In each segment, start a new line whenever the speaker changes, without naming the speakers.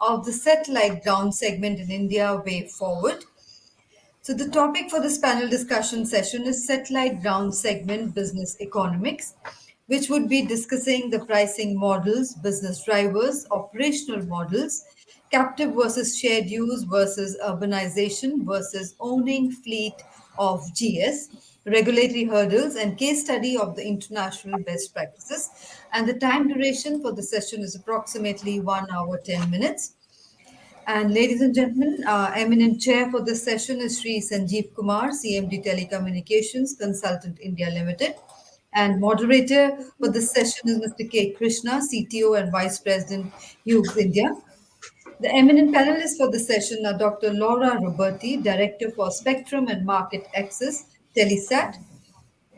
of the satellite ground segment in India way forward. So the topic for this panel discussion session is satellite ground segment business economics, which would be discussing the pricing models, business drivers, operational models, captive versus shared use versus urbanization versus owning fleet of GS, regulatory hurdles, and case study of the international best practices. And the time duration for the session is approximately 1 hour 10 minutes. And ladies and gentlemen, eminent chair for this session is Shri Sanjeev Kumar, CMD Telecommunications, Consultant India Limited. And moderator for this session is Mr. K. Krishna, CTO and Vice President, Hughes India. The eminent panelists for this session are Dr. Laura Roberti, Director for Spectrum and Market Access, Telesat.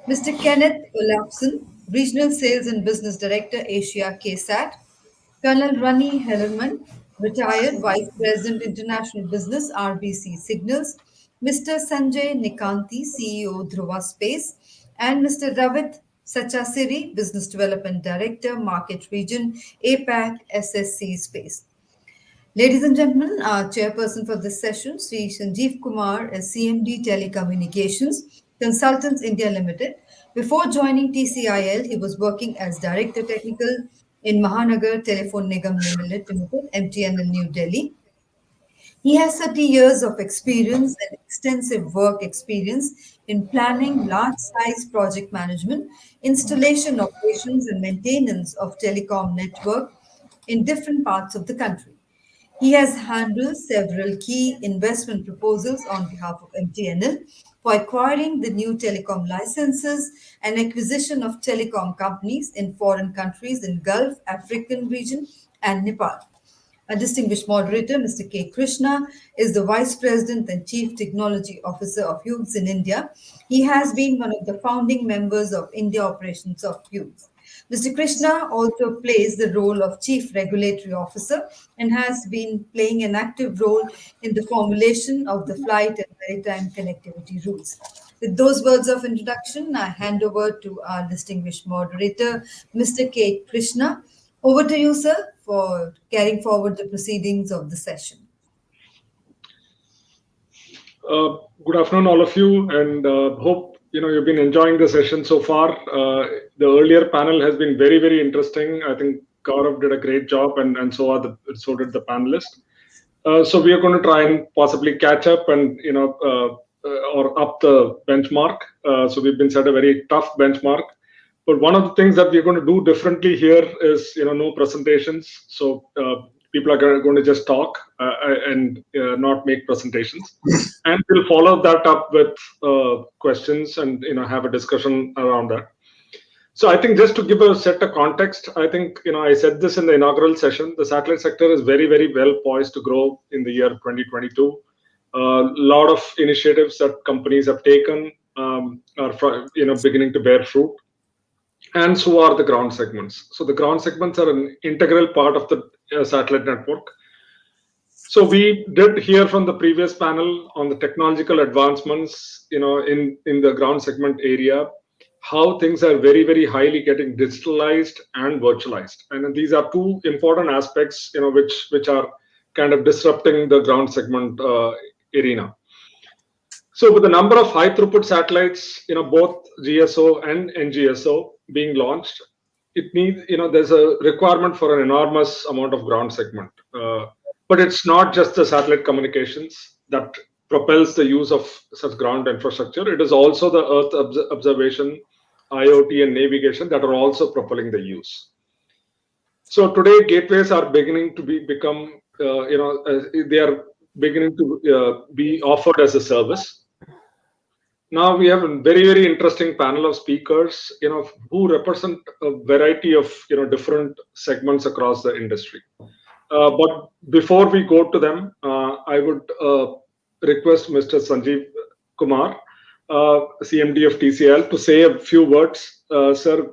Mr. Kenneth Olafsson, Regional Sales and Business Director, Asia KSAT. Colonel Rani Hellerman, retired Vice President International Business, RBC Signals, Mr. Sanjay Nekkanti, CEO Dhruva Space, and Mr. Ravit Sachasiri, Business Development Director, Market Region, APAC, SSC Space. Ladies and gentlemen, our chairperson for this session, Sri Sanjeev Kumar, is CMD Telecommunications, Consultants India Limited. Before joining TCIL, he was working as Director Technical in Mahanagar Telephone Nigam Limited, MTNL New Delhi. He has 30 years of experience and extensive work experience in planning large-size project management, installation operations and maintenance of telecom network in different parts of the country. He has handled several key investment proposals on behalf of MTNL for acquiring the new telecom licenses and acquisition of telecom companies in foreign countries in Gulf, African region, and Nepal. A distinguished moderator, Mr. K. Krishna, is the Vice President and Chief Technology Officer of Hughes in India. He has been one of the founding members of India operations of Hughes. Mr. Krishna also plays the role of Chief Regulatory Officer and has been playing an active role in the formulation of the flight and maritime connectivity rules. With those words of introduction, I hand over to our distinguished moderator, Mr. K. Krishna. Over to you, sir, for carrying forward the proceedings of the session.
Good afternoon, all of you, and hope you've been enjoying the session so far. The earlier panel has been very, very interesting. I think Gaurav did a great job, and so did the panelists. So we are going to try and possibly catch up and or up the benchmark. So we've been set a very tough benchmark. But one of the things that we're going to do differently here is no presentations. So people are going to just talk and not make presentations. And we'll follow that up with questions and have a discussion around that. So I think just to give a set of context, I think I said this in the inaugural session. The satellite sector is very, very well poised to grow in the year 2022. A lot of initiatives that companies have taken are beginning to bear fruit. And so are the ground segments. So the ground segments are an integral part of the satellite network. So we did hear from the previous panel on the technological advancements, in the ground segment area, how things are very, very highly getting digitalized and virtualized. And these are two important aspects, which are kind of disrupting the ground segment arena. So with the number of high throughput satellites, both GSO and NGSO being launched, it needs, there's a requirement for an enormous amount of ground segment. But it's not just the satellite communications that propels the use of such ground infrastructure. It is also the Earth observation, IoT, and navigation that are also propelling the use. So today, gateways are beginning to become, they are beginning to be offered as a service. Now we have a very, very interesting panel of speakers, who represent a variety of, different segments across the industry. But before we go to them, I would request Mr. Sanjeev Kumar, CMD of TCL, to say a few words, sir.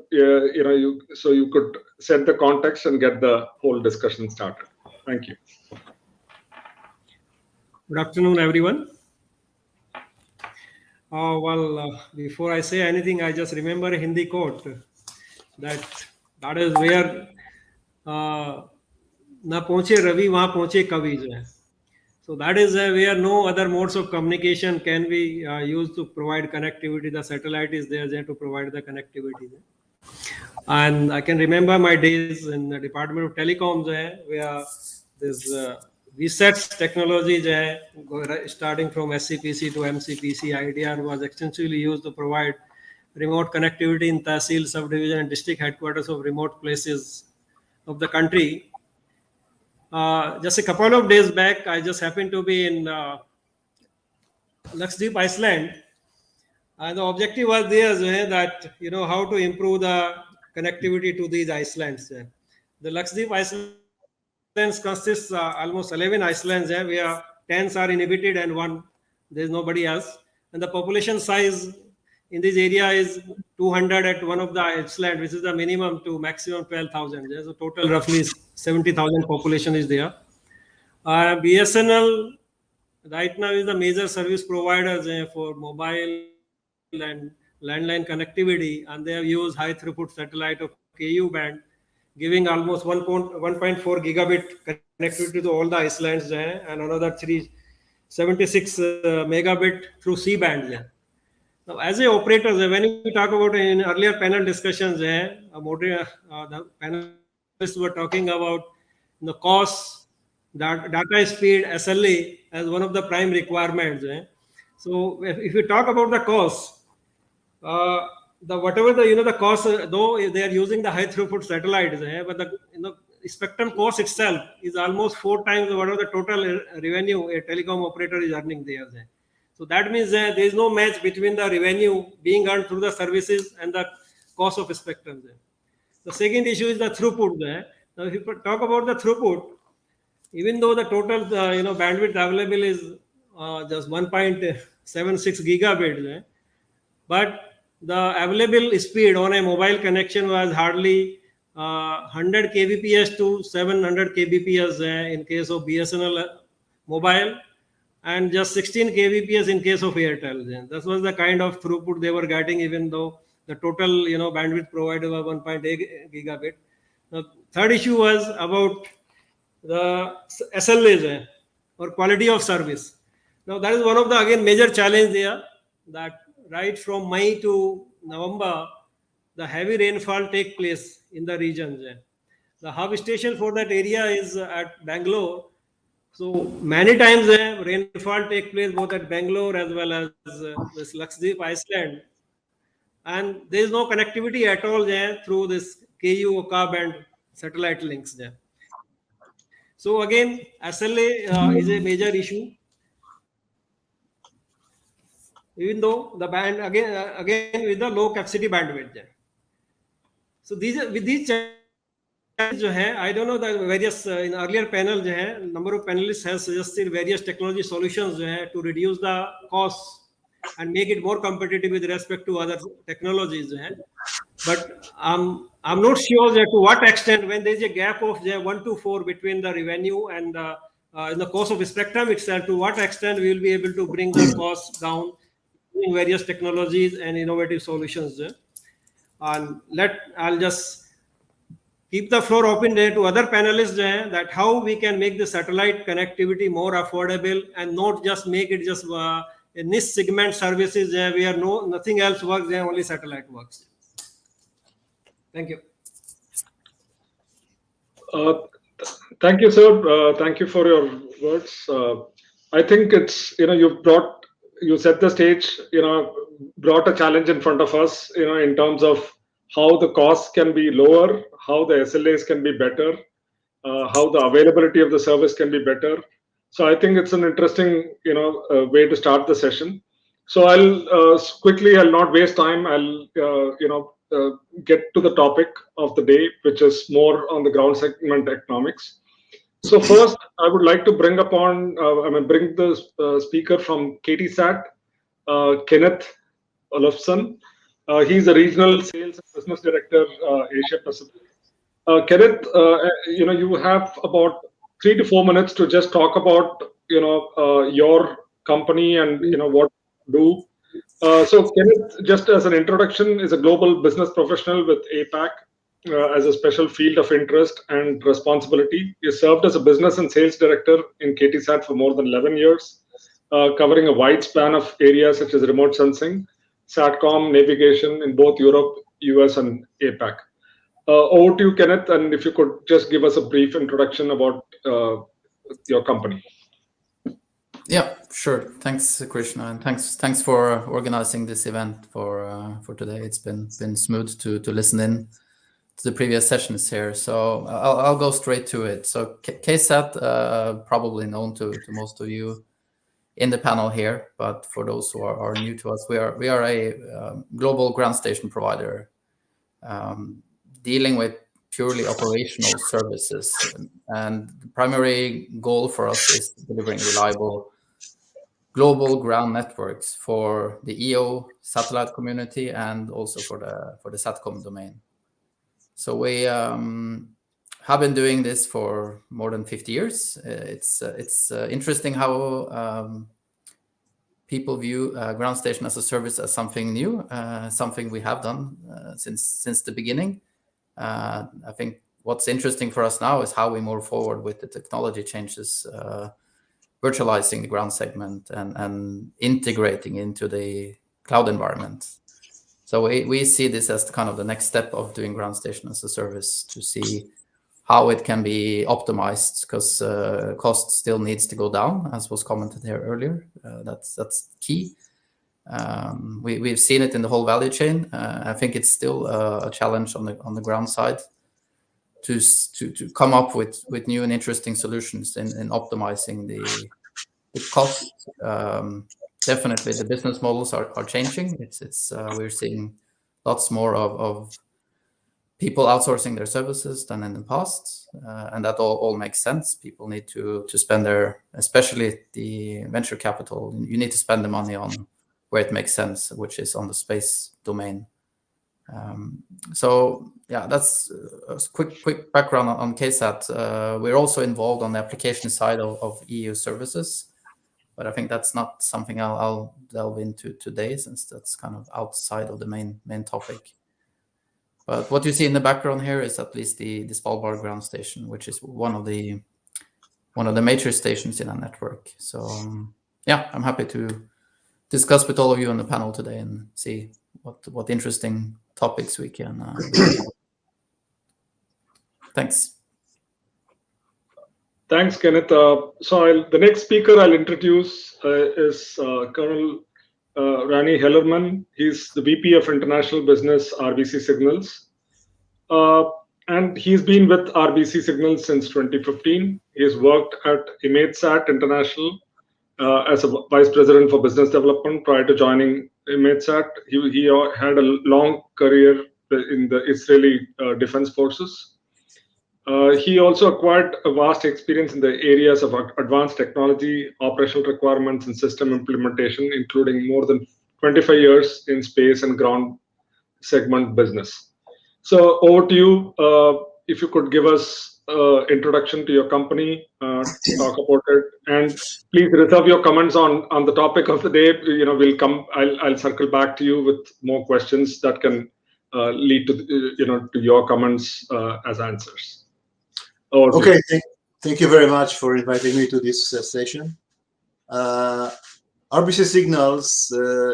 So you could set the context and get the whole discussion started. Thank you.
Good afternoon, everyone. Before I say anything, I just remember a Hindi quote that is where ना पहुंचे रवि वहां पहुंचे कवि जो है. So that is where no other modes of communication can be used to provide connectivity. The satellite is there to provide the connectivity. And I can remember my days in the Department of Telecoms where this VSATs technology starting from SCPC to MCPC IDR was extensively used to provide remote connectivity in Tahsil, subdivision and district headquarters of remote places of the country. Just a couple of days back, I just happened to be in Lakshadweep, Iceland, and the objective was there that how to improve the connectivity to these islands. The Lakshadweep Islands consists almost 11 islands where 10 are inhabited and one there is nobody else, and the population size in this area is 200 at one of the island, which is the minimum to maximum 12,000. So total roughly 70,000 population is there. BSNL right now is the major service providers for mobile and landline connectivity, and they have used high throughput satellite of KU band, giving almost 1.4 gigabit connectivity to all the islands and another 376 megabit through C band. Now, as a operator, when we talk about in earlier panel discussions, the panelists were talking about the cost, data speed, SLA as one of the prime requirements. So, if you talk about the cost, the whatever the cost, though they are using the high throughput satellites, but the spectrum cost itself is almost 4 times whatever the total revenue a telecom operator is earning there. So that means there is no match between the revenue being earned through the services and the cost of spectrum. The second issue is the throughput. Now, if you talk about the throughput, even though the total bandwidth available is just 1.76 gigabits, but the available speed on a mobile connection was hardly 100 kbps to 700 kbps in case of BSNL mobile, and just 16 kbps in case of Airtel. This was the kind of throughput they were getting, even though the total bandwidth provided was 1.8 gigabit. The third issue was about the SLAs or quality of service. Now that is one of the again major challenge there, that right from May to November, the heavy rainfall take place in the regions. The hub station for that area is at Bangalore. So many times rainfall take place both at Bangalore as well as this Lakshadweep Iceland, and there is no connectivity at all through this KU Oka band satellite links there. So again, SLA is a major issue, even though the band again with the low capacity bandwidth there. So with these I don't know the various in earlier panel number of panelists have suggested various technology solutions to reduce the costs and make it more competitive with respect to other technologies. But I'm not sure to what extent, when there is a gap of 1 to 4 between the revenue and the cost of spectrum itself, to what extent we will be able to bring the cost down using various technologies and innovative solutions. And I'll just keep the floor open there to other panelists that how we can make the satellite connectivity more affordable and not just make it just a niche segment services where nothing else works there, only satellite works. Thank you.
Thank you, sir. Thank you for your words. I think it's you set the stage. Brought a challenge in front of us. In terms of how the costs can be lower, how the SLAs can be better, how the availability of the service can be better. So I think it's an interesting way to start the session. So I'll not waste time. I'll get to the topic of the day, which is more on the ground segment economics. So first, I would like to bring the speaker from KSAT, Kenneth Olafsson. He's a regional sales and business director, Asia Pacific. Kenneth, you have about 3 to 4 minutes to just talk about your company and what you do. So Kenneth, just as an introduction, is a global business professional with APAC. as a special field of interest and responsibility. He served as a business and sales director in KTSAT for more than 11 years, covering a wide span of areas such as remote sensing, SATCOM, navigation in both Europe, US, and APAC. Over to you, Kenneth, and if you could just give us a brief introduction about your company.
Yeah, sure. Thanks, Krishna, and thanks for organizing this event for today. It's been smooth to listen in to the previous sessions here. So I'll go straight to it. So KSAT, probably known to most of you in the panel here, but for those who are new to us, we are a global ground station provider dealing with purely operational services, and the primary goal for us is delivering reliable global ground networks for the EO satellite community and also for the SATCOM domain. So we have been doing this for more than 50 years. It's interesting how people view ground station as a service as something new, something we have done since the beginning. I think what's interesting for us now is how we move forward with the technology changes, virtualizing the ground segment and integrating into the cloud environment. So we see this as kind of the next step of doing ground station as a service, to see how it can be optimized, because cost still needs to go down, as was commented here earlier. That's key. We've seen it in the whole value chain. I think it's still a challenge on the ground side to come up with new and interesting solutions in optimizing the cost. Definitely, the business models are changing. We're seeing lots more of people outsourcing their services than in the past, and that all makes sense. People need to spend especially the venture capital. You need to spend the money on where it makes sense, which is on the space domain. So yeah, that's a quick background on KSAT. We're also involved on the application side of EU services, but I think that's not something I'll delve into today, since that's kind of outside of the main topic. But what you see in the background here is at least the Svalbard ground station, which is one of the major stations in our network. So yeah, I'm happy to discuss with all of you on the panel today and see what interesting topics we can. Thanks.
Thanks, Kenneth. So the next speaker I'll introduce is Colonel Rani Hellerman. He's the VP of International Business, RBC Signals. And he's been with RBC Signals since 2015. He has worked at ImageSat International as a Vice President for Business Development prior to joining ImageSat. He had a long career in the Israeli Defense Forces. He also acquired a vast experience in the areas of advanced technology, operational requirements, and system implementation, including more than 25 years in space and ground segment business. So over to you. If you could give us introduction to your company, talk about it, and please reserve your comments on the topic of the day. I'll circle back to you with more questions that can lead to your comments as answers.
Okay, thank you very much for inviting me to this session. RBC Signals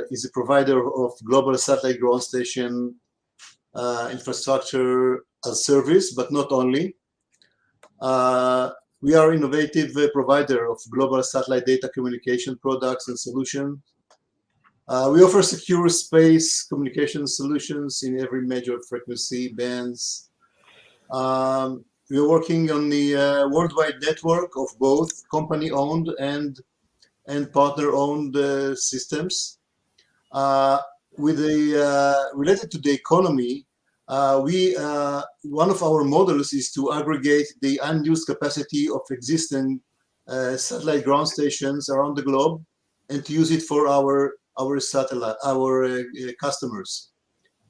is a provider of global satellite ground station infrastructure as service, but not only. We are an innovative provider of global satellite data communication products and solutions. We offer secure space communication solutions in every major frequency bands. We are working on the worldwide network of both company-owned and partner-owned systems. Related to the economy, one of our models is to aggregate the unused capacity of existing satellite ground stations around the globe and to use it for our customers.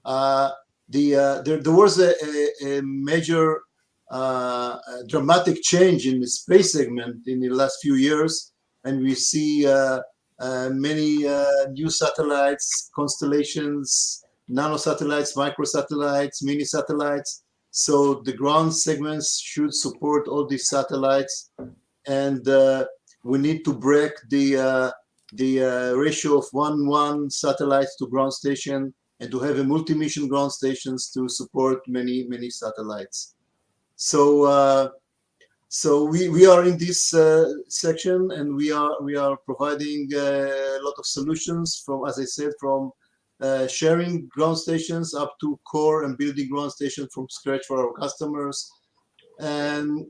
There was a major dramatic change in the space segment in the last few years, and we see many new satellites, constellations, nanosatellites, microsatellites, mini satellites, So the ground segments should support all these satellites, and we need to break the ratio of 1 satellites to ground station, and to have a multi-mission ground stations to support many satellites. So we are in this section, and we are providing a lot of solutions from, as I said, from sharing ground stations up to core and building ground stations from scratch for our customers. And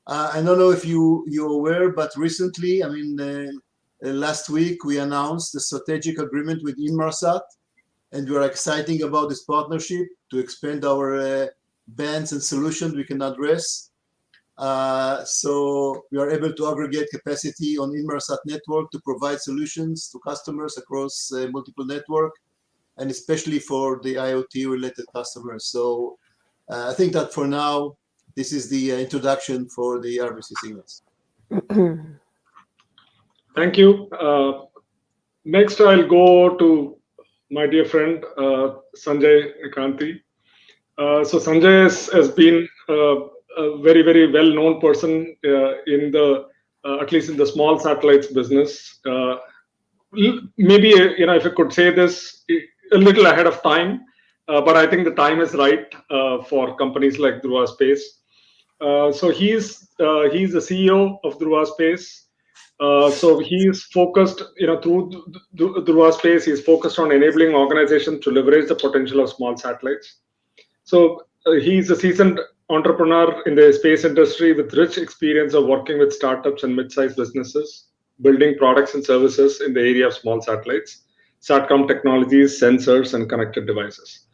I don't know if you're aware, but recently, I mean, last week we announced the strategic agreement with Inmarsat, and we are excited about this partnership to expand our bands and solutions we can address. So we are able to aggregate capacity on Inmarsat network to provide solutions to customers across multiple network, and especially for the IoT related customers. So I think that for now, this is the introduction for the RBC Signals.
Thank you. Next, I'll go to my dear friend, Sanjay Nekkanti. So Sanjay has been a very, very well-known person in the, at least in the small satellites business. Maybe, if I could say this, a little ahead of time, but I think the time is right for companies like Druva Space. So he's the CEO of Druva Space. So he's focused, through Druva Space, he's focused on enabling organizations to leverage the potential of small satellites. So he's a seasoned entrepreneur in the space industry with rich experience of working with startups and mid-sized businesses, building products and services in the area of small satellites, SATCOM technologies, sensors, and connected devices.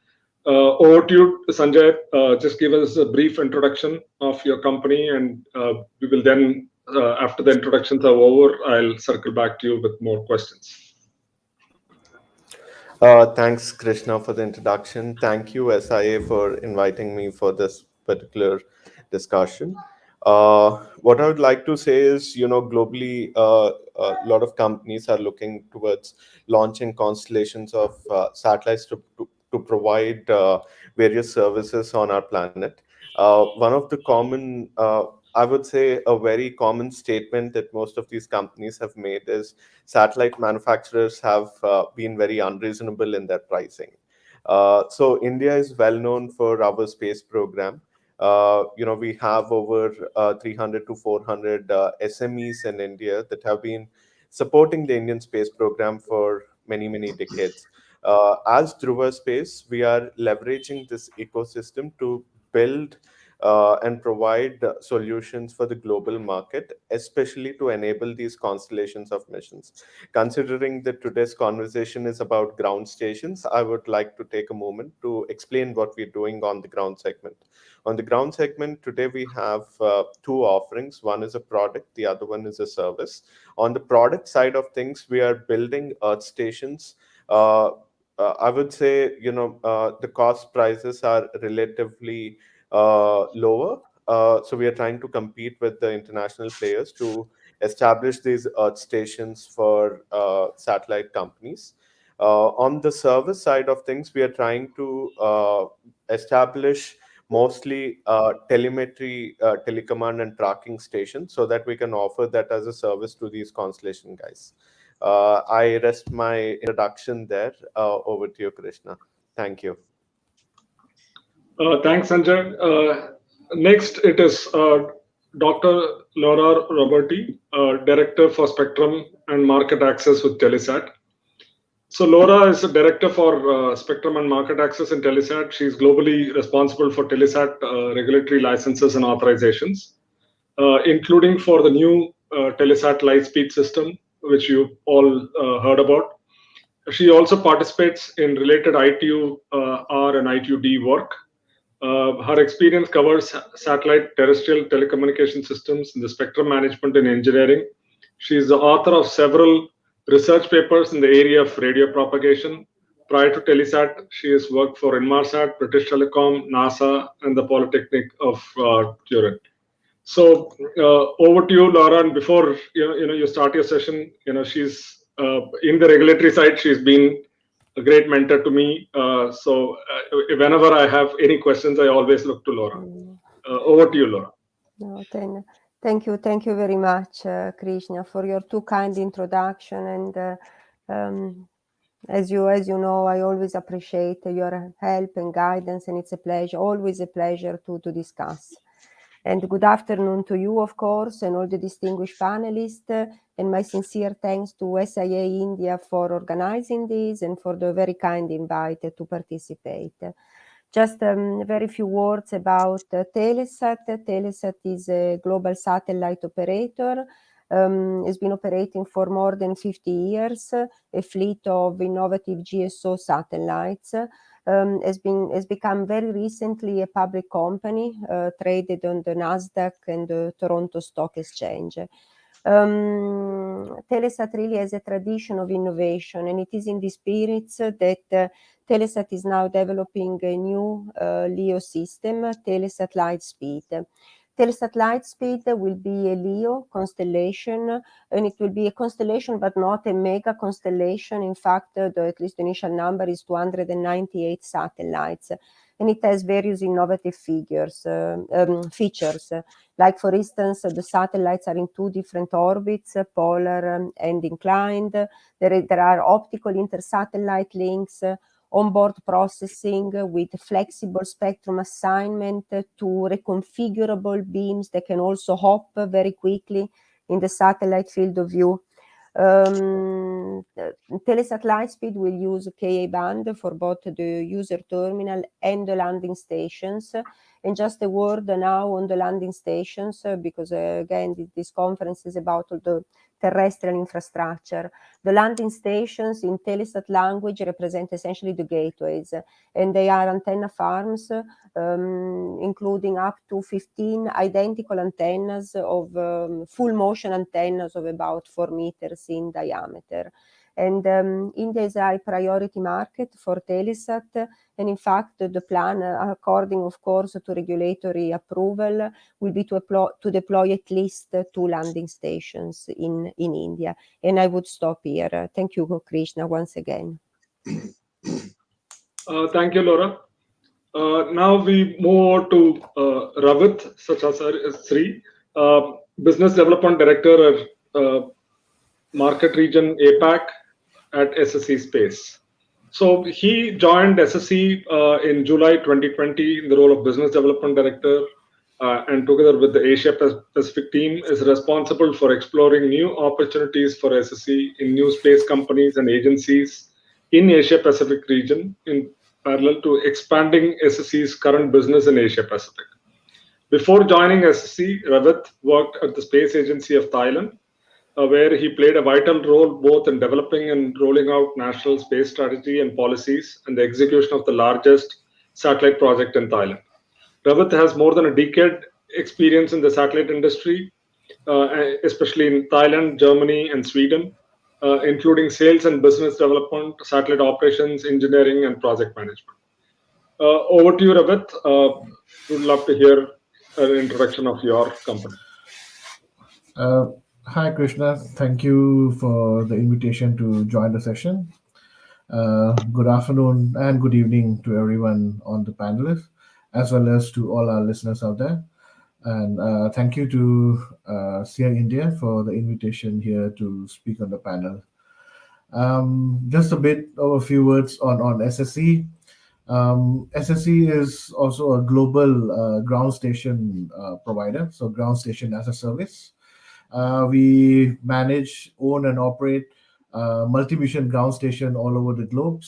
Over to you, Sanjay. Just give us a brief introduction of your company, and we will then, after the introductions are over, I'll circle back to you with more questions.
Thanks, Krishna, for the introduction. Thank you, SIA, for inviting me for this particular discussion. What I would like to say is, globally, a lot of companies are looking towards launching constellations of satellites to provide various services on our planet. One of the common, I would say a very common statement that most of these companies have made is satellite manufacturers have been very unreasonable in their pricing. So India is well known for our space program. We have over 300 to 400 SMEs in India that have been supporting the Indian space program for many decades. As Druva Space, we are leveraging this ecosystem to build and provide solutions for the global market, especially to enable these constellations of missions. Considering that today's conversation is about ground stations, I would like to take a moment to explain what we're doing on the ground segment. On the ground segment, today we have two offerings. One is a product, the other one is a service. On the product side of things, we are building earth stations. I would say, the cost prices are relatively lower. So we are trying to compete with the international players to establish these earth stations for satellite companies. On the service side of things, we are trying to establish mostly telemetry, telecommand and tracking stations so that we can offer that as a service to these constellation guys. I rest my introduction there. Over to you, Krishna. Thank you.
Thanks, Sanjay. Next, it is Dr. Laura Roberti, Director for Spectrum and Market Access with Telesat. So Laura is the Director for Spectrum and Market Access in Telesat. She's globally responsible for Telesat regulatory licenses and authorizations, including for the new Telesat Lightspeed system, which you all heard about. She also participates in related ITU-R and ITU-D work. Her experience covers satellite terrestrial telecommunication systems in the spectrum management and engineering. She is the author of several research papers in the area of radio propagation. Prior to Telesat, she has worked for Inmarsat, British Telecom, NASA, and the Polytechnic of Turin. So over to you, Laura. And before you start your session, she's in the regulatory side. She's been a great mentor to me. Whenever I have any questions, I always look to Laura. Over to you, Laura.
No, thank you very much, Krishna, for your too kind introduction. And as you know, I always appreciate your help and guidance, and it's a pleasure, always a pleasure to discuss. And good afternoon to you, of course, and all the distinguished panelists, and my sincere thanks to SIA-INDIA for organizing this and for the very kind invite to participate. Just very few words about Telesat. Telesat is a global satellite operator. It's been operating for more than 50 years, a fleet of innovative GSO satellites. Has become very recently a public company, traded on the Nasdaq and the Toronto Stock Exchange. Telesat really has a tradition of innovation, and it is in this spirit that Telesat is now developing a new LEO system, Telesat Lightspeed. Telesat Lightspeed will be a LEO constellation, and it will be a constellation but not a mega constellation. In fact, at least the initial number is 298 satellites, and it has various innovative features. Like, for instance, the satellites are in two different orbits, polar and inclined. There are optical inter-satellite links, onboard processing with flexible spectrum assignment to reconfigurable beams that can also hop very quickly in the satellite field of view. Telesat Lightspeed will use Ka band for both the user terminal and the landing stations. And just a word now on the landing stations, because again, this conference is about the terrestrial infrastructure. The landing stations in Telesat language represent essentially the gateways, and they are antenna farms, including up to 15 identical antennas of full motion antennas of about 4 meters in diameter. And India is a high priority market for Telesat, and in fact the plan, according of course to regulatory approval, will be to deploy at least 2 landing stations in India. And I would stop here. Thank you, Krishna, once again.
Thank you, Laura. Now we move to Ravit Sachasiri, Business Development Director at Market Region APAC at SSC Space. So he joined SSC in July 2020 in the role of Business Development Director, and together with the Asia Pacific team is responsible for exploring new opportunities for SSC in new space companies and agencies in Asia Pacific region, in parallel to expanding SSC's current business in Asia Pacific. Before joining SSC, Ravit worked at the Space Agency of Thailand, where he played a vital role both in developing and rolling out national space strategy and policies and the execution of the largest satellite project in Thailand. Ravit has more than a decade experience in the satellite industry, especially in Thailand, Germany, and Sweden, including sales and business development, satellite operations, engineering, and project management. Over to you, Ravit. Would love to hear an introduction of your company.
Hi, Krishna. Thank you for the invitation to join the session. Good afternoon and good evening to everyone on the panelists, as well as to all our listeners out there. And thank you to SIA-INDIA for the invitation here to speak on the panel. Just a bit of a few words on SSC. SSC is also a global ground station provider, so ground station as a service. We manage, own, and operate multi-mission ground station all over the globe.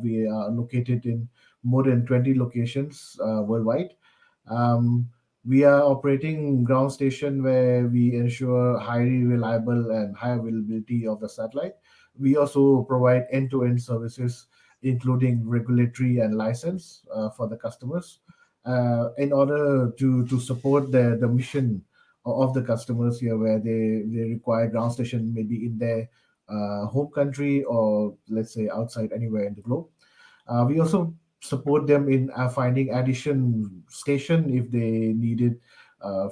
We are located in more than 20 locations worldwide. We are operating ground station where we ensure highly reliable and high availability of the satellite. We also provide end-to-end services, including regulatory and license for the customers, in order to support the mission of the customers here, where they require ground station maybe in their home country or let's say outside anywhere in the globe. We also support them in finding addition station if they need it,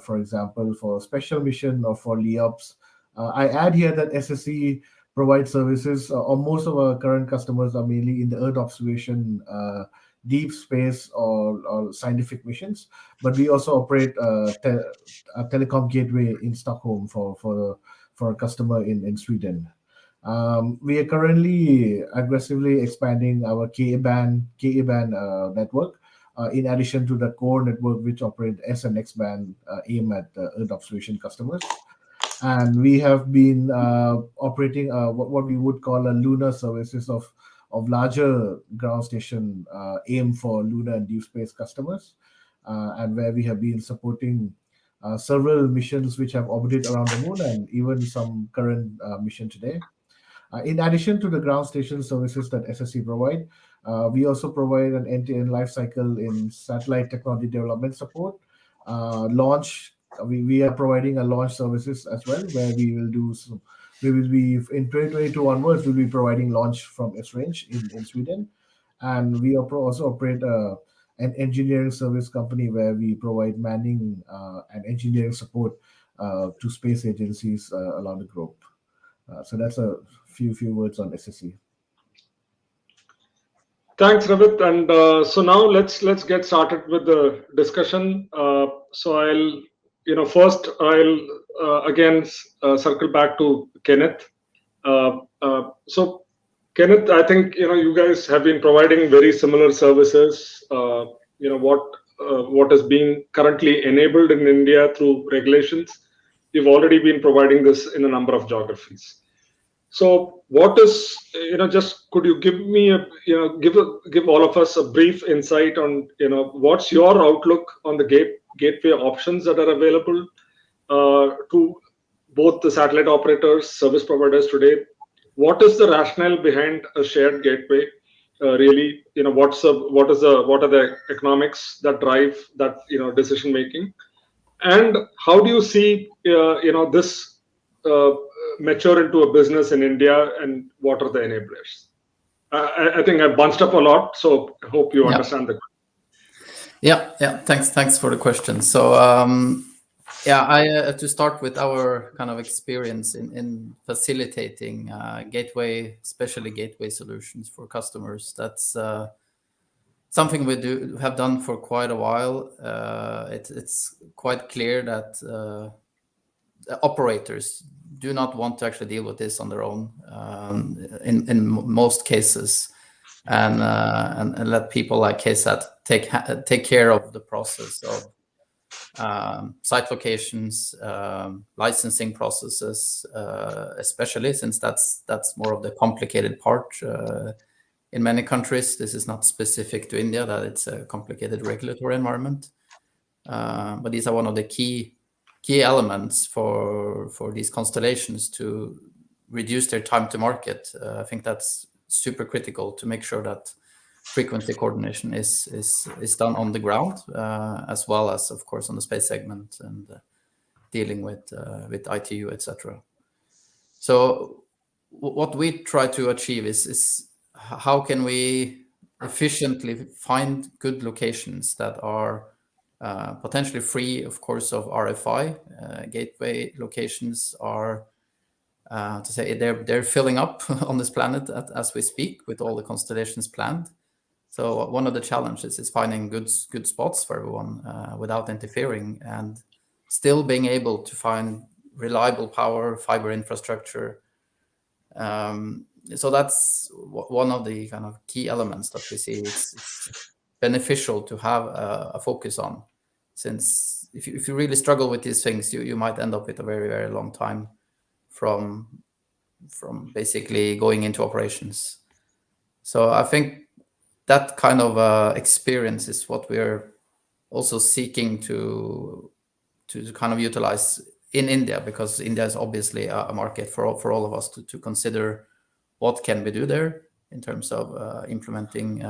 for example, for special mission or for LEOPS. I add here that SSC provide services, or most of our current customers are mainly in the Earth observation, deep space, or scientific missions. But we also operate a telecom gateway in Stockholm for a customer in Sweden. We are currently aggressively expanding our Ka-band network, in addition to the core network which operate S and X band aimed at Earth observation customers. And we have been operating what we would call a lunar services of larger ground station aimed for lunar and deep space customers, and where we have been supporting several missions which have orbited around the moon, and even some current mission today. In addition to the ground station services that SSC provide, we also provide an end-to-end life cycle in satellite technology development support, launch. We are providing a launch services as well, where we will be in 2022 onwards. We'll be providing launch from Esrange in Sweden, and we also operate an engineering service company where we provide manning and engineering support to space agencies around the globe. So that's a few words on SSC.
Thanks, Ravit. And so now let's get started with the discussion. So first I'll again circle back to Kenneth. So Kenneth, I think you guys have been providing very similar services. What is being currently enabled in India through regulations, we've already been providing this in a number of geographies. So what is, just could you give me give all of us a brief insight on, what's your outlook on the gateway options that are available to both the satellite operators, service providers today? What is the rationale behind a shared gateway? Really, what are the economics that drive that, decision making? And how do you see, this mature into a business in India, and what are the enablers? I think I bunched up a lot, so I hope you understand the question.
Yeah. Thanks for the question. So I to start with our kind of experience in facilitating especially gateway solutions for customers. That's something we have done for quite a while. It's quite clear that operators do not want to actually deal with this on their own in most cases, and let people like KSAT take care of the process of site locations, licensing processes, especially since that's more of the complicated part. In many countries, this is not specific to India, that it's a complicated regulatory environment. But these are one of the key elements for these constellations to reduce their time to market. I think that's super critical to make sure that frequency coordination is done on the ground, as well as, of course, on the space segment and dealing with ITU, etc. So what we try to achieve is how can we efficiently find good locations that are potentially free, of course, of RFI. Gateway locations are, they're filling up on this planet as we speak, with all the constellations planned. So one of the challenges is finding good spots for everyone without interfering, and still being able to find reliable power, fiber infrastructure. So that's one of the kind of key elements that we see it's beneficial to have a focus on, since if you really struggle with these things, you might end up with a very, very long time from basically going into operations. So I think that kind of experience is what we're also seeking to kind of utilize in India, because India is obviously a market for all of us to consider what can we do there in terms of implementing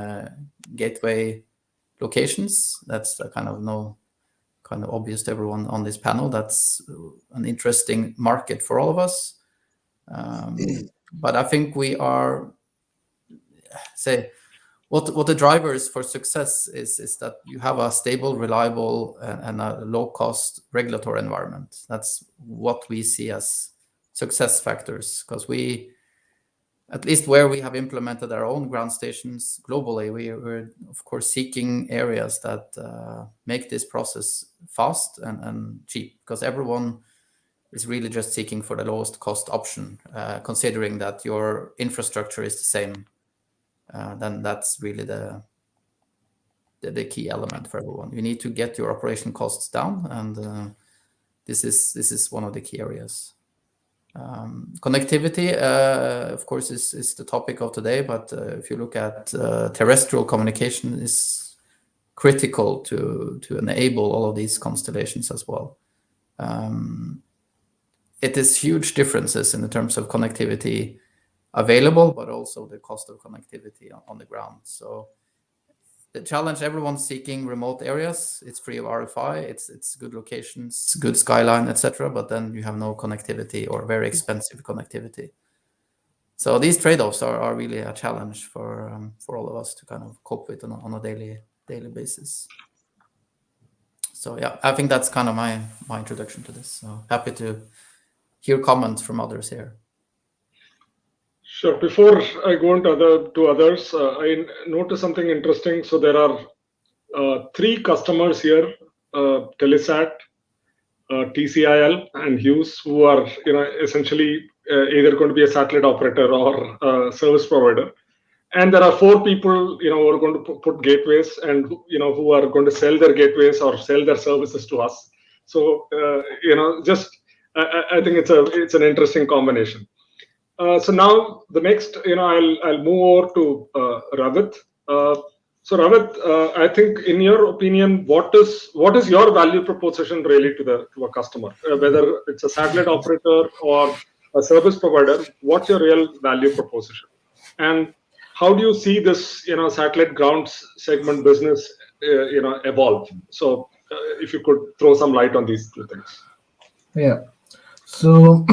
gateway locations. That's kind of obvious to everyone on this panel. That's an interesting market for all of us. But I think we are, what the drivers for success is that you have a stable, reliable, and a low-cost regulatory environment. That's what we see as success factors, because we at least where we have implemented our own ground stations globally, we're of course seeking areas that make this process fast and cheap, because everyone is really just seeking for the lowest cost option, considering that your infrastructure is the same. Then that's really the key element for everyone. You need to get your operation costs down, and this is one of the key areas. Connectivity, of course, is the topic of today, but if you look at terrestrial communication, is critical to enable all of these constellations as well. It is huge differences in the terms of connectivity available, but also the cost of connectivity on the ground. So the challenge, everyone's seeking remote areas. It's free of RFI, it's good locations, good skyline, etc. But then you have no connectivity or very expensive connectivity. So these trade-offs are really a challenge for all of us to kind of cope with on a daily basis. So yeah, I think that's kind of my introduction to this. So happy to hear comments from others here.
Sure. Before I go into to others, I noticed something interesting. So there are 3 customers here: Telesat, TCIL, and Hughes, who are essentially either going to be a satellite operator or a service provider. And there are 4 people who are going to put gateways, and who are going to sell their gateways or sell their services to us. So I think it's an interesting combination. So now the next, I'll move over to Ravit. So Ravit, I think in your opinion, what is your value proposition really to a customer, whether it's a satellite operator or a service provider? What's your real value proposition, and how do you see this satellite ground segment business evolve? So if you could throw some light on these 2 things.
Yeah. So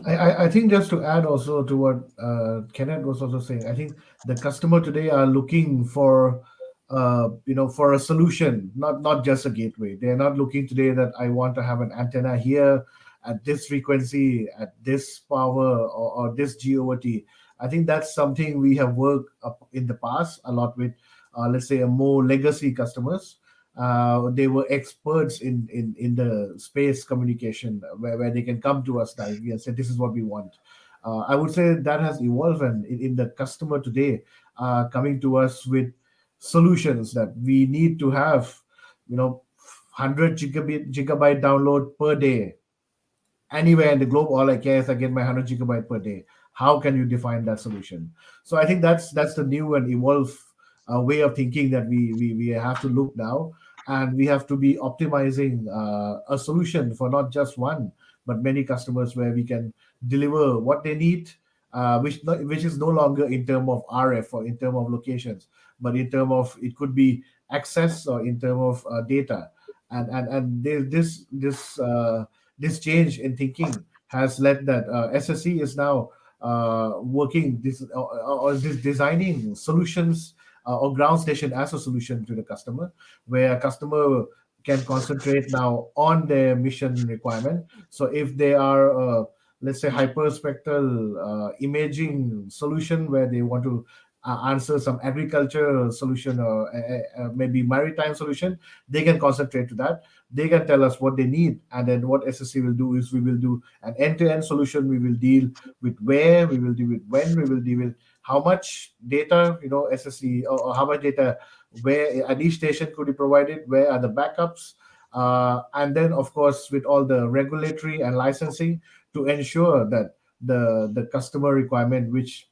I think just to add also to what Kenneth was also saying, I think the customer today are looking for for a solution, not just a gateway. They're not looking today that I want to have an antenna here at this frequency, at this power, or this GOT. I think that's something we have worked up in the past a lot with, let's say, a more legacy customers. They were experts in the space communication, where they can come to us directly and say, this is what we want. I would say that has evolved, and in the customer today coming to us with solutions that we need to have 100 gigabyte download per day anywhere in the globe. All I care is I get my 100 gigabyte per day. How can you define that solution? So I think that's the new and evolved way of thinking that we have to look now, and we have to be optimizing a solution for not just one but many customers, where we can deliver what they need, which is no longer in terms of RF or in terms of locations, but in terms of, it could be access or in terms of data. And this change in thinking has led that SSC is now working this designing solutions or ground station as a solution to the customer, where a customer can concentrate now on their mission requirement. So if they are let's say hyperspectral imaging solution, where they want to answer some agriculture solution or maybe maritime solution, they can concentrate to that. They can tell us what they need, and then what SSC will do is we will do an end-to-end solution. We will deal with where, we will deal with when, we will deal with how much data SSC, or how much data where at each station could be provided, where are the backups, and then of course with all the regulatory and licensing to ensure that the customer requirement, which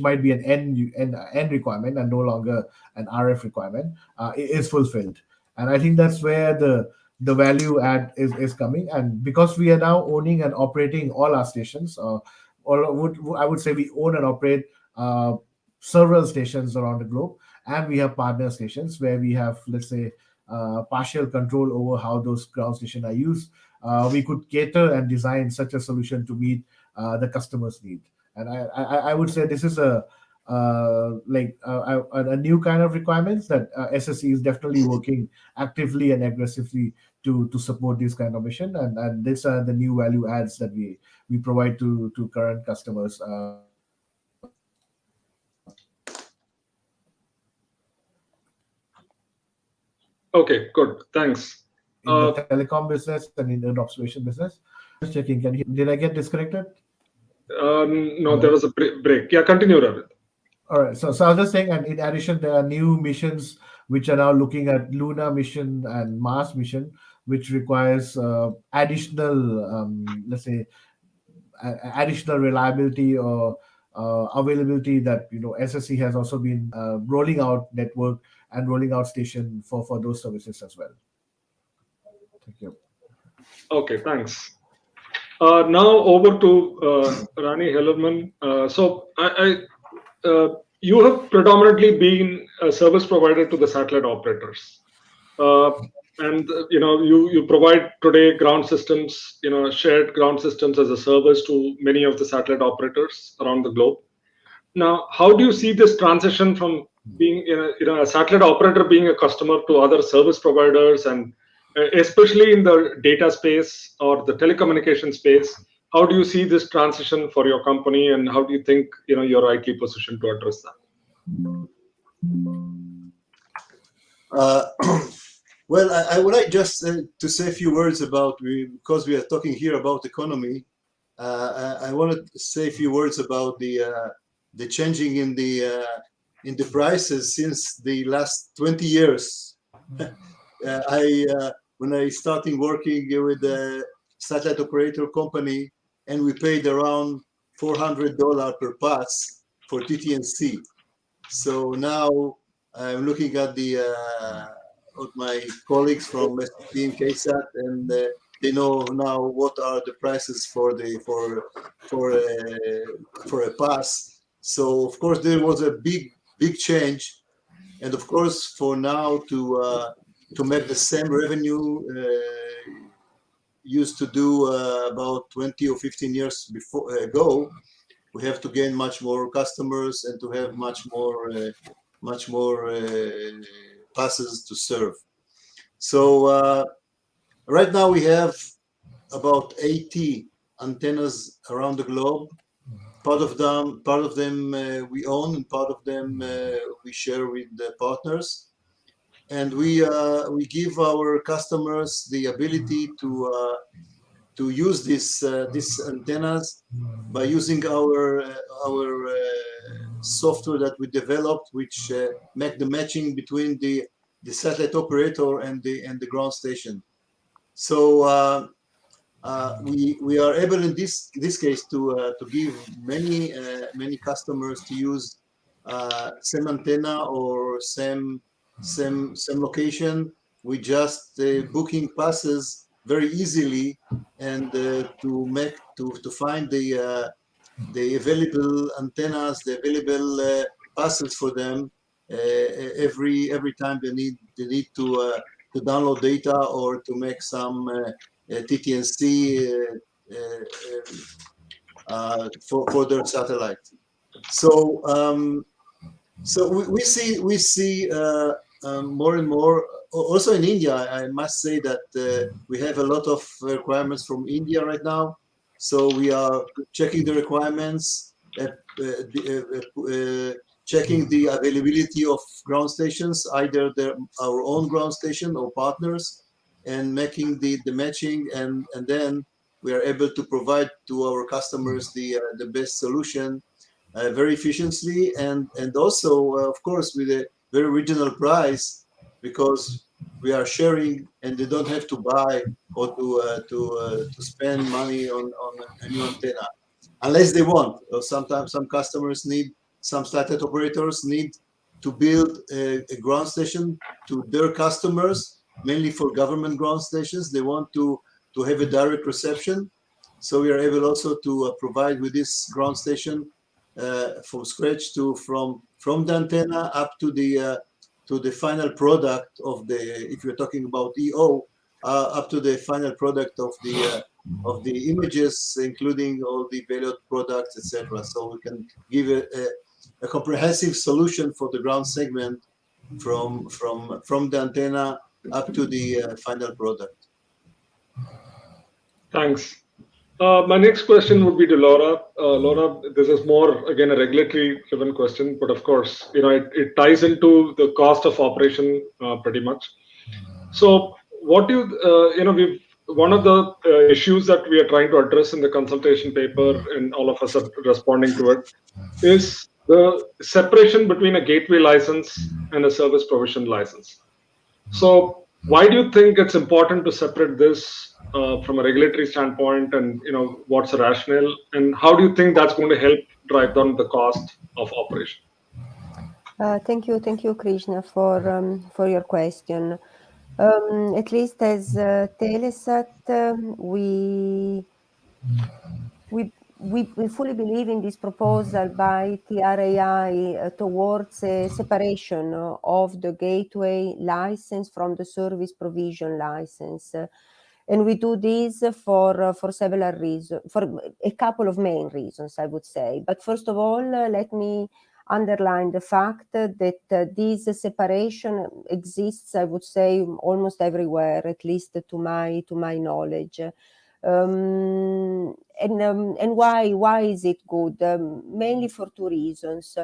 might be an end requirement and no longer an RF requirement, is fulfilled. And I think that's where the value add is coming. And because we are now owning and operating all our stations, I would say we own and operate several stations around the globe, and we have partner stations where we have, let's say, partial control over how those ground stations are used. We could cater and design such a solution to meet the customer's need. And I would say this is a new kind of requirements that SSC is definitely working actively and aggressively to support this kind of mission, and these are the new value adds that we provide to current customers
Okay, good. Thanks.
In the telecom business and in the observation business. Just checking. Did I get disconnected?
No, there was a break. Yeah, continue, Ravit.
All right. So I was just saying, and in addition, there are new missions which are now looking at lunar mission and Mars mission, which requires additional, let's say, additional reliability or availability that SSC has also been rolling out network and rolling out station for those services as well. Thank you.
Okay, thanks. Now over to Rani Hellerman. So you have predominantly been a service provider to the satellite operators, and you provide today ground systems, shared ground systems as a service to many of the satellite operators around the globe. Now, how do you see this transition from being a satellite operator being a customer to other service providers, and especially in the data space or the telecommunication space? How do you see this transition for your company, and how do you think you're rightly positioned to address
that? Well, I would like just to say a few words about, because we are talking here about economy. I want to say a few words about the changing in the prices since the last 20 years. When I started working with a satellite operator company, and we paid around $400 per pass for TT&C. So now I'm looking at my colleagues from SKAT and KSAT, and they know now what are the prices for a pass. So of course there was a big change, and of course for now to make the same revenue used to do about 20 or 15 years ago, we have to gain much more customers and to have much more passes to serve. So right now we have about 80 antennas around the globe. Part of them we own, and part of them we share with the partners. And we give our customers the ability to use these antennas by using our software that we developed, which make the matching between the satellite operator and the ground station. So we are able in this case to give many customers to use same antenna or same location. We just booking passes very easily, and to find the available antennas, the available passes for them every time they need to download data or to make some TT&C for their satellite. So we see more and more. Also in India, I must say that we have a lot of requirements from India right now. So we are checking the requirements, checking the availability of ground stations, either our own ground station or partners, and making the matching, and then we are able to provide to our customers the best solution very efficiently, and also of course with a very regional price, because we are sharing and they don't have to buy or to spend money on a new antenna unless they want. Or sometimes some customers some satellite operators need to build a ground station to their customers, mainly for government ground stations. They want to have a direct reception. So we are able also to provide with this ground station from scratch from the antenna up to the final product of if you're talking about EO, up to the final product of the images, including all the valued products, etc. So we can give a comprehensive solution for the ground segment from the antenna up to the final product.
Thanks. My next question would be to Laura. Laura, this is more, again, a regulatory-driven question, but of course, it ties into the cost of operation pretty much. So what we've one of the issues that we are trying to address in the consultation paper, and all of us are responding to it, is the separation between a gateway license and a service provision license. So why do you think it's important to separate this from a regulatory standpoint, and what's the rationale, and how do you think that's going to help drive down the cost of operation?
Thank you, Krishna, for your question. At least as Telesat, we fully believe in this proposal by TRAI towards a separation of the gateway license from the service provision license. And we do this for several reasons, for a couple of main reasons, I would say. But first of all, let me underline the fact that this separation exists, I would say, almost everywhere, at least to my knowledge. And why is it good? Mainly for two reasons.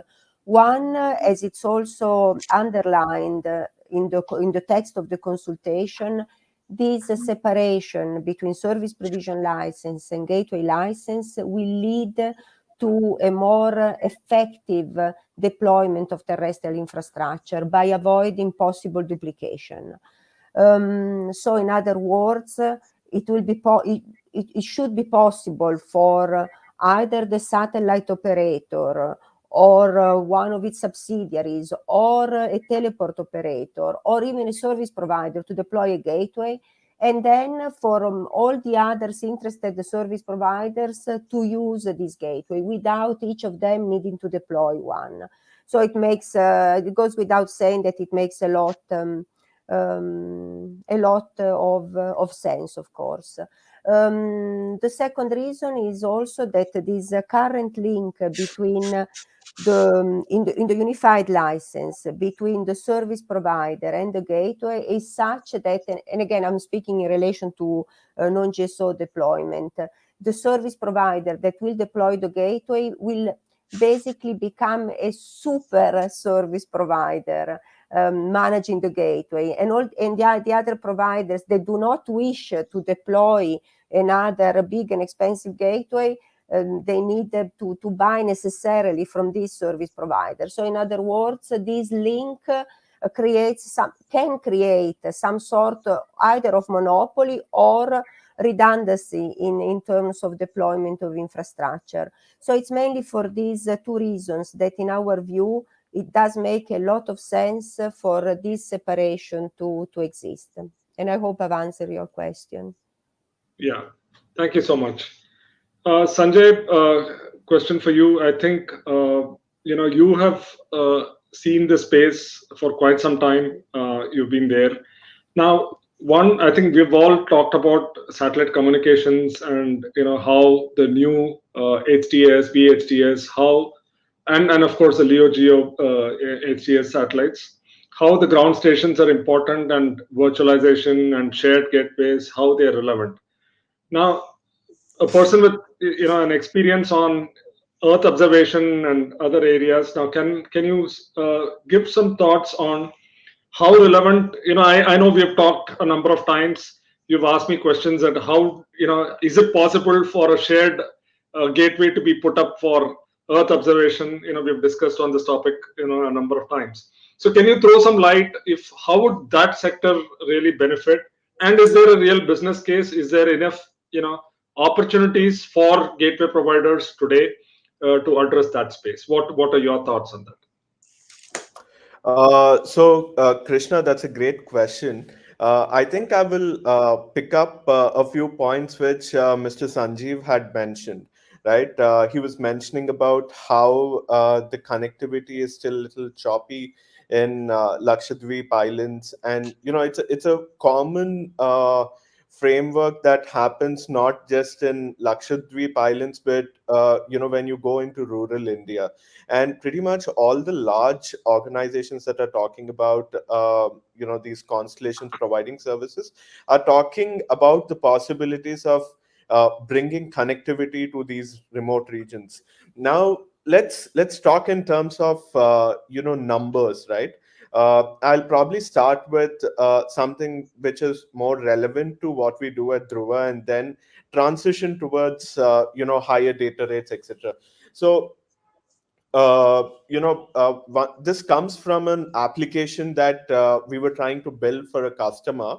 One, as it's also underlined in the text of the consultation, this separation between service provision license and gateway license will lead to a more effective deployment of terrestrial infrastructure by avoiding possible duplication. So in other words, it should be possible for either the satellite operator or one of its subsidiaries or a teleport operator or even a service provider to deploy a gateway, and then for all the others interested service providers to use this gateway without each of them needing to deploy one. So it makes it goes without saying that it makes a lot of sense, of course. The second reason is also that this current link between in the unified license between the service provider and the gateway is such that, and again, I'm speaking in relation to non-GSO deployment, the service provider that will deploy the gateway will basically become a super service provider managing the gateway, and the other providers that do not wish to deploy another big and expensive gateway, they need to buy necessarily from this service provider. So in other words, this link can create some sort either of monopoly or redundancy in terms of deployment of infrastructure. So it's mainly for these two reasons that in our view it does make a lot of sense for this separation to exist. And I hope I've answered your question.
Yeah, thank you so much. Sanjay, question for you. I think you have seen the space for quite some time. You've been there. Now, one, I think we've all talked about satellite communications and how the new HTS, VHTS, how and of course the LEO GEO HTS satellites, how the ground stations are important, and virtualization and shared gateways, how they are relevant. Now, a person with an experience on Earth observation and other areas. Now, can you give some thoughts on how relevant? I know we have talked a number of times. You've asked me questions at how is it possible for a shared gateway to be put up for Earth observation? We've discussed on this topic a number of times. So can you throw some light if how would that sector really benefit? And is there a real business case? Is there enough opportunities for gateway providers today to address that space? What are your thoughts on that?
Krishna, that's a great question. I think I will pick up a few points which Mr. Sanjeev had mentioned. Right, he was mentioning about how the connectivity is still a little choppy in Lakshadweep Islands, and it's a common framework that happens not just in Lakshadweep Islands, but when you go into rural India, and pretty much all the large organizations that are talking about these constellations providing services are talking about the possibilities of bringing connectivity to these remote regions. Now let's talk in terms of numbers, right? I'll probably start with something which is more relevant to what we do at Druva, and then transition towards higher data rates, etc. So this comes from an application that we were trying to build for a customer,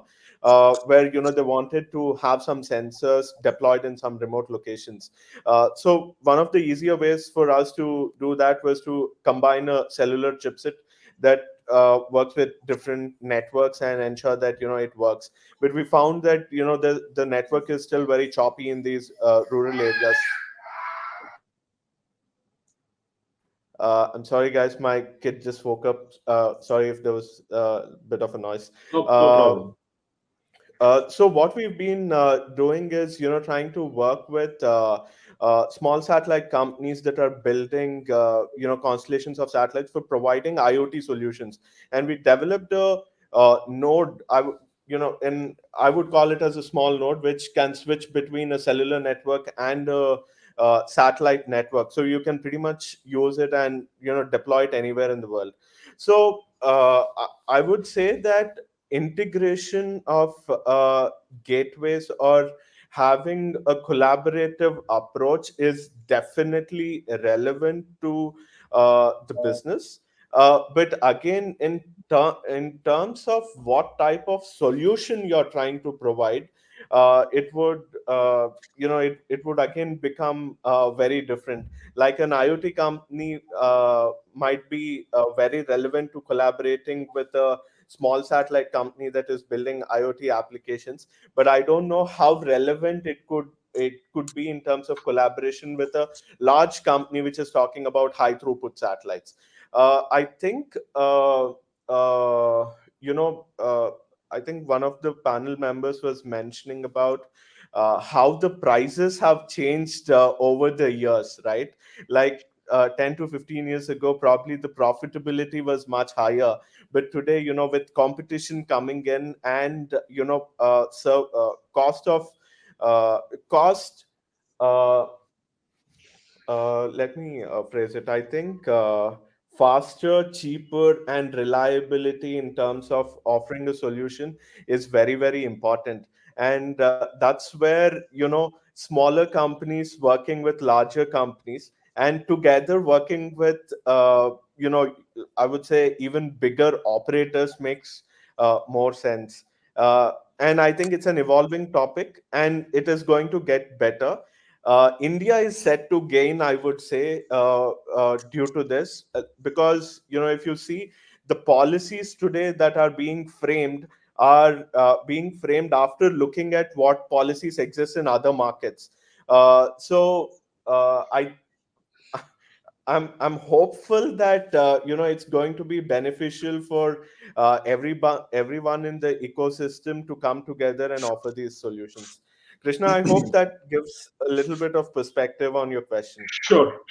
where they wanted to have some sensors deployed in some remote locations. So one of the easier ways for us to do that was to combine a cellular chipset that works with different networks and ensure that it works. But we found that the network is still very choppy in these rural areas. I'm sorry, guys. My kid just woke up. Sorry if there was a bit of a noise.
No problem.
So what we've been doing is, trying to work with small satellite companies that are building, constellations of satellites for providing IoT solutions. And we developed a node. And I would call it as a small node, which can switch between a cellular network and a satellite network. So you can pretty much use it and deploy it anywhere in the world. So I would say that integration of gateways or having a collaborative approach is definitely relevant to the business. But again, in terms of what type of solution you're trying to provide, it would it would again become very different. Like an IoT company might be very relevant to collaborating with a small satellite company that is building IoT applications, but I don't know how relevant it could be in terms of collaboration with a large company which is talking about high throughput satellites. I think you know I think one of the panel members was mentioning about how the prices have changed over the years, right? Like 10 to 15 years ago, probably the profitability was much higher. But today, with competition coming in and, cost of cost, uh, let me phrase it. I think faster, cheaper, and reliability in terms of offering a solution is very, very important. And that's where, smaller companies working with larger companies and together working with, I would say even bigger operators makes more sense. And I think it's an evolving topic and it is going to get better. India is set to gain, I would say, due to this, because if you see the policies today that are being framed after looking at what policies exist in other markets. So I'm hopeful that it's going to be beneficial for everyone in the ecosystem to come together and offer these solutions. Krishna, I hope that gives a little bit of perspective on your question.
Sure.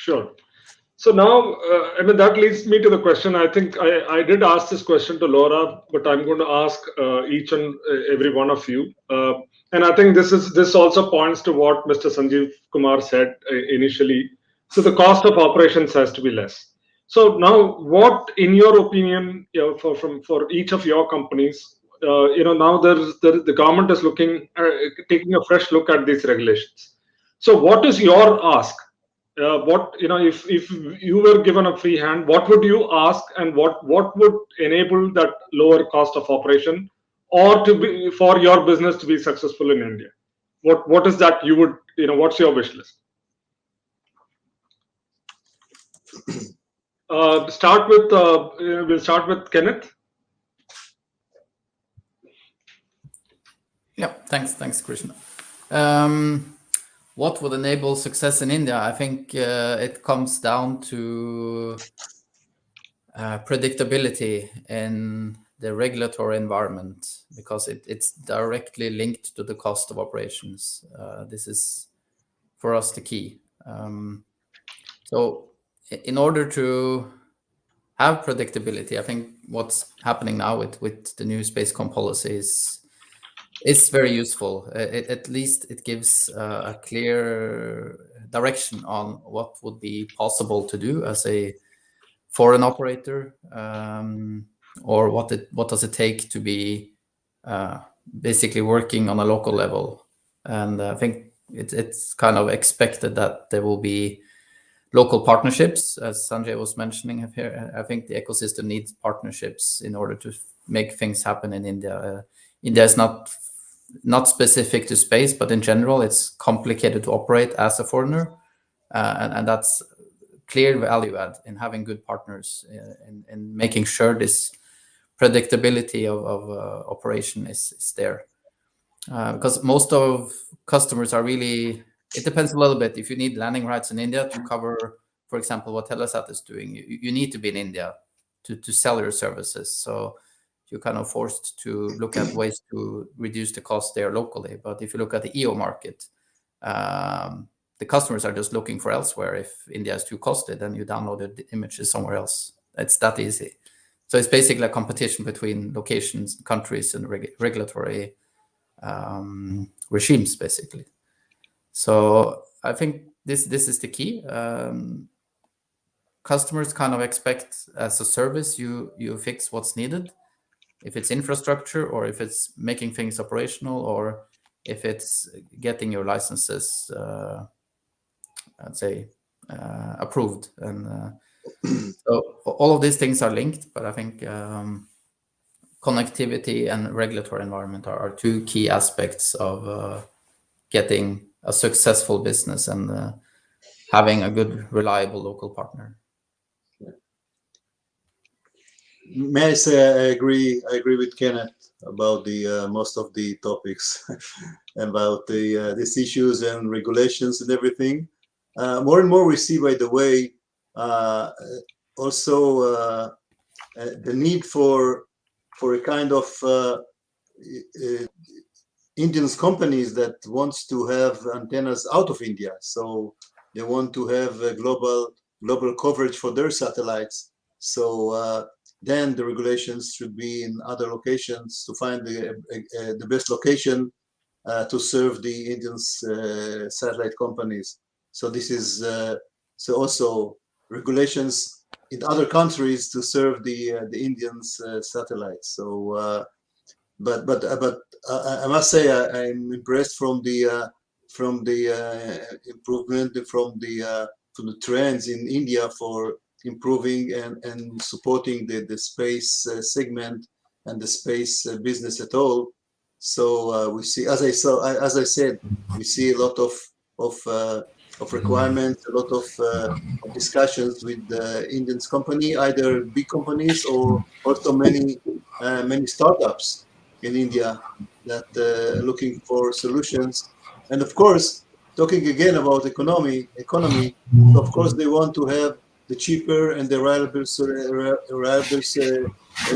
So now, that leads me to the question. I think I did ask this question to Laura, but I'm going to ask each and every one of you. And I think this also points to what Mr. Sanjeev Kumar said initially. So the cost of operations has to be less. So now, what, in your opinion, for each of your companies, now the government is taking a fresh look at these regulations. So what is your ask? What, if you were given a free hand, what would you ask, and what would enable that lower cost of operation, or for your business to be successful in India? What is that you would, what's your wish list? We'll start with Kenneth.
Yeah, thanks, Krishna. What would enable success in India? I think it comes down to predictability in the regulatory environment, because it's directly linked to the cost of operations. This is, for us, the key. So in order to have predictability, I think what's happening now with the new space-com policies is very useful. At least it gives a clear direction on what would be possible to do as a foreign operator, or what does it take to be basically working on a local level. And I think it's kind of expected that there will be local partnerships, as Sanjay was mentioning here. I think the ecosystem needs partnerships in order to make things happen in India. India is not specific to space, but in general, it's complicated to operate as a foreigner, and that's clear value add in having good partners in making sure this predictability of operation is there. Because most of customers are really, it depends a little bit. If you need landing rights in India to cover, for example, what Telesat is doing, you need to be in India to sell your services. So you're kind of forced to look at ways to reduce the cost there locally. But if you look at the EO market, the customers are just looking for elsewhere. If India is too costly, then you download the images somewhere else. It's that easy. So it's basically a competition between locations, countries, and regulatory regimes, basically. So I think this is the key. Customers kind of expect as a service you fix what's needed, if it's infrastructure or if it's making things operational or if it's getting your licenses, I'd say, approved. And so all of these things are linked, but I think connectivity and regulatory environment are two key aspects of getting a successful business and having a good, reliable local partner.
May I say I agree with Kenneth about the most of the topics about these issues and regulations and everything. More and more we see, by the way, also the need for a kind of Indian companies that wants to have antennas out of India. So they want to have a global coverage for their satellites. So then the regulations should be in other locations to find the best location to serve the Indian satellite companies. So this is so also regulations in other countries to serve the Indians satellites. So but I must say I'm impressed from the improvement from the trends in India for improving and supporting the space segment and the space business at all. So we see, as I said, we see a lot of requirements, a lot of discussions with Indian company, either big companies or also many startups in India that looking for solutions. And of course, talking again about economy, of course they want to have the cheaper and the reliable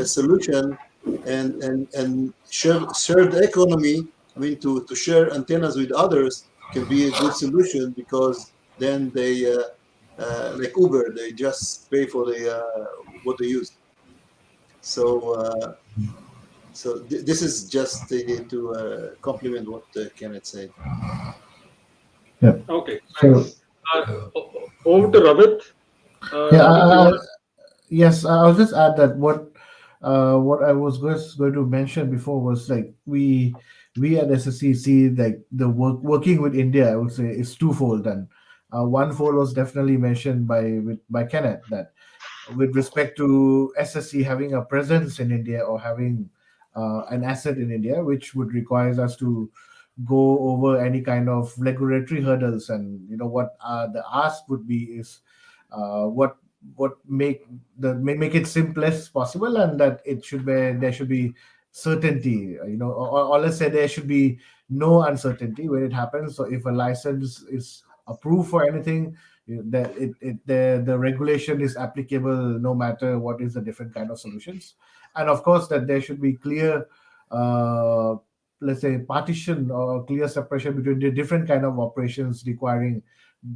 solution and share the economy. I mean, to share antennas with others can be a good solution, because then they like Uber, they just pay for what they use. So this is just to complement what Kenneth said.
Yeah.
Okay,
So,
thanks. Over to Ravit.
yeah, yes, I'll just add that what I was just going to mention before was like we at SSC see like the working with India, I would say, is twofold. And one fold was definitely mentioned by Kenneth, that with respect to SSC having a presence in India or having an asset in India, which would require us to go over any kind of regulatory hurdles. And what the ask would be is what make it simplest possible, and that there should be certainty, or let's say there should be no uncertainty when it happens. So if a license is approved for anything, that the regulation is applicable no matter what is the different kind of solutions. And of course that there should be clear let's say partition or clear separation between the different kind of operations requiring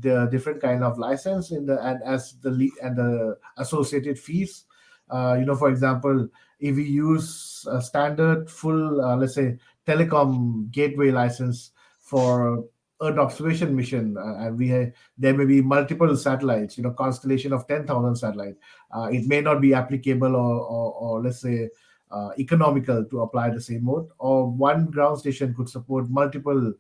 the different kind of license and the associated fees. For example, if we use a standard full let's say telecom gateway license for Earth observation mission, and there may be multiple satellites, constellation of 10,000 satellites. It may not be applicable or let's say economical to apply the same mode, or one ground station could support multiple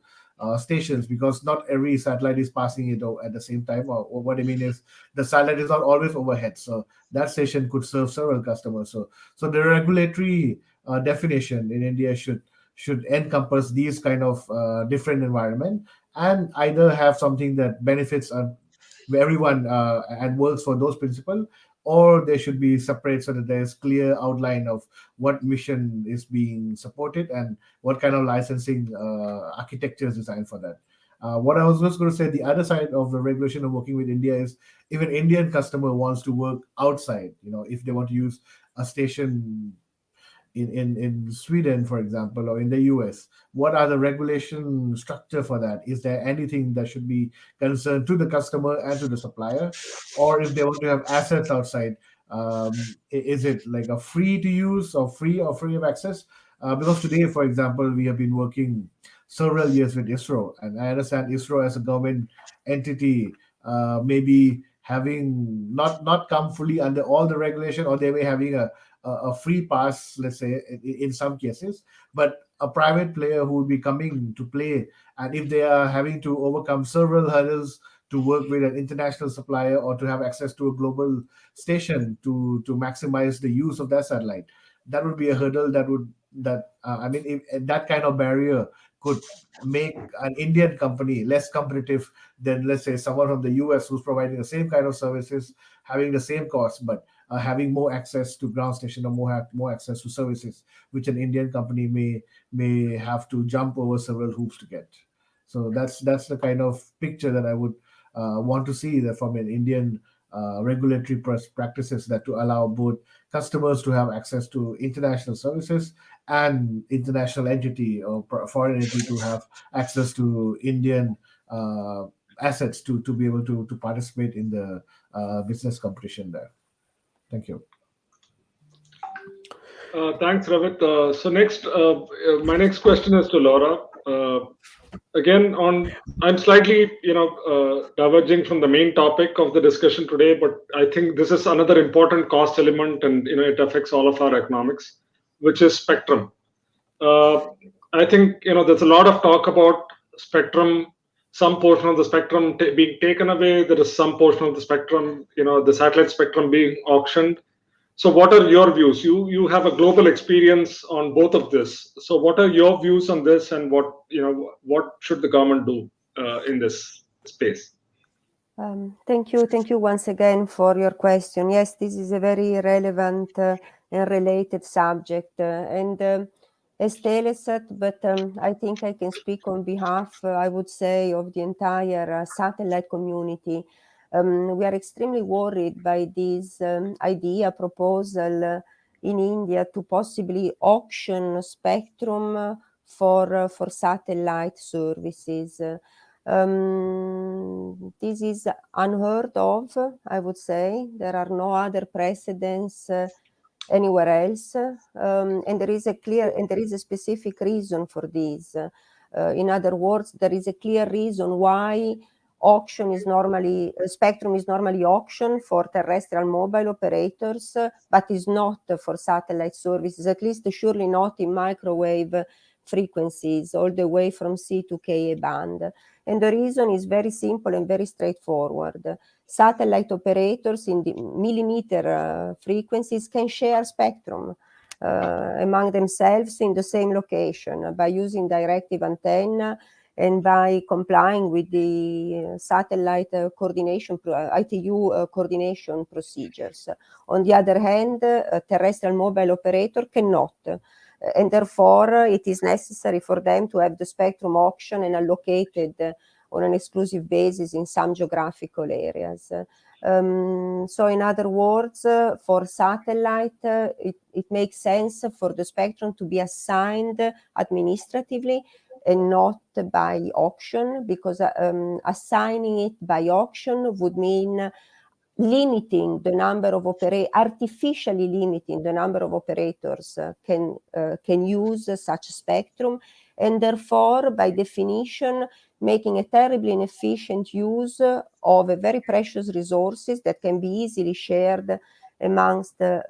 stations, because not every satellite is passing it at the same time. Or what I mean is, the satellite is not always overhead, so that station could serve several customers. So the regulatory definition in India should encompass these kind of different environment, and either have something that benefits everyone and works for those principles, or they should be separate, so that there's clear outline of what mission is being supported and what kind of licensing architecture is designed for that. What I was just going to say, the other side of the regulation of working with India is, if an Indian customer wants to work outside, if they want to use a station in Sweden, for example, or in the US, what are the regulation structure for that? Is there anything that should be concerned to the customer and to the supplier? Or if they want to have assets outside, is it like a free to use or free of access? Because today, for example, we have been working several years with ISRO, and I understand ISRO as a government entity maybe having not come fully under all the regulation, or they may having a free pass, let's say, in some cases, but a private player who would be coming to play, and if they are having to overcome several hurdles to work with an international supplier, or to have access to a global station to maximize the use of that satellite, that would be a hurdle I mean, if that kind of barrier could make an Indian company less competitive than, let's say, someone from the US who's providing the same kind of services, having the same cost, but having more access to ground station, or more access to services, which an Indian company may have to jump over several hoops to get. So that's the kind of picture that I would want to see, that from an Indian regulatory practices, that to allow both customers to have access to international services, and international entity or foreign entity to have access to Indian assets to be able to participate in the business competition there. Thank you.
Thanks, Ravit. So next, my next question is to Laura. Again, I'm slightly, diverging from the main topic of the discussion today, but I think this is another important cost element, and it affects all of our economics, which is spectrum. I think there's a lot of talk about spectrum. Some portion of the spectrum being taken away. There is some portion of the spectrum, the satellite spectrum being auctioned. So what are your views? You have a global experience on both of this. So what are your views on this, and what should the government do in this space?
Thank you once again for your question. Yes, this is a very relevant and related subject, and as Telesat, but I think I can speak on behalf, I would say, of the entire satellite community. We are extremely worried by this proposal in India to possibly auction spectrum for satellite services. This is unheard of, I would say. There are no other precedents anywhere else, and there is a specific reason for this. In other words, there is a clear reason why spectrum is normally auctioned for terrestrial mobile operators, but is not for satellite services, at least surely not in microwave frequencies, all the way from C to Ka band. And the reason is very simple and very straightforward. Satellite operators in the millimeter frequencies can share spectrum among themselves in the same location by using directive antenna and by complying with the satellite coordination, ITU coordination procedures. On the other hand, a terrestrial mobile operator cannot. And therefore, it is necessary for them to have the spectrum auction and allocated on an exclusive basis in some geographical areas. So in other words, for satellite, it makes sense for the spectrum to be assigned administratively and not by auction, because assigning it by auction would mean limiting the number of artificially limiting the number of operators can use such spectrum, and therefore, by definition, making a terribly inefficient use of a very precious resources that can be easily shared amongst a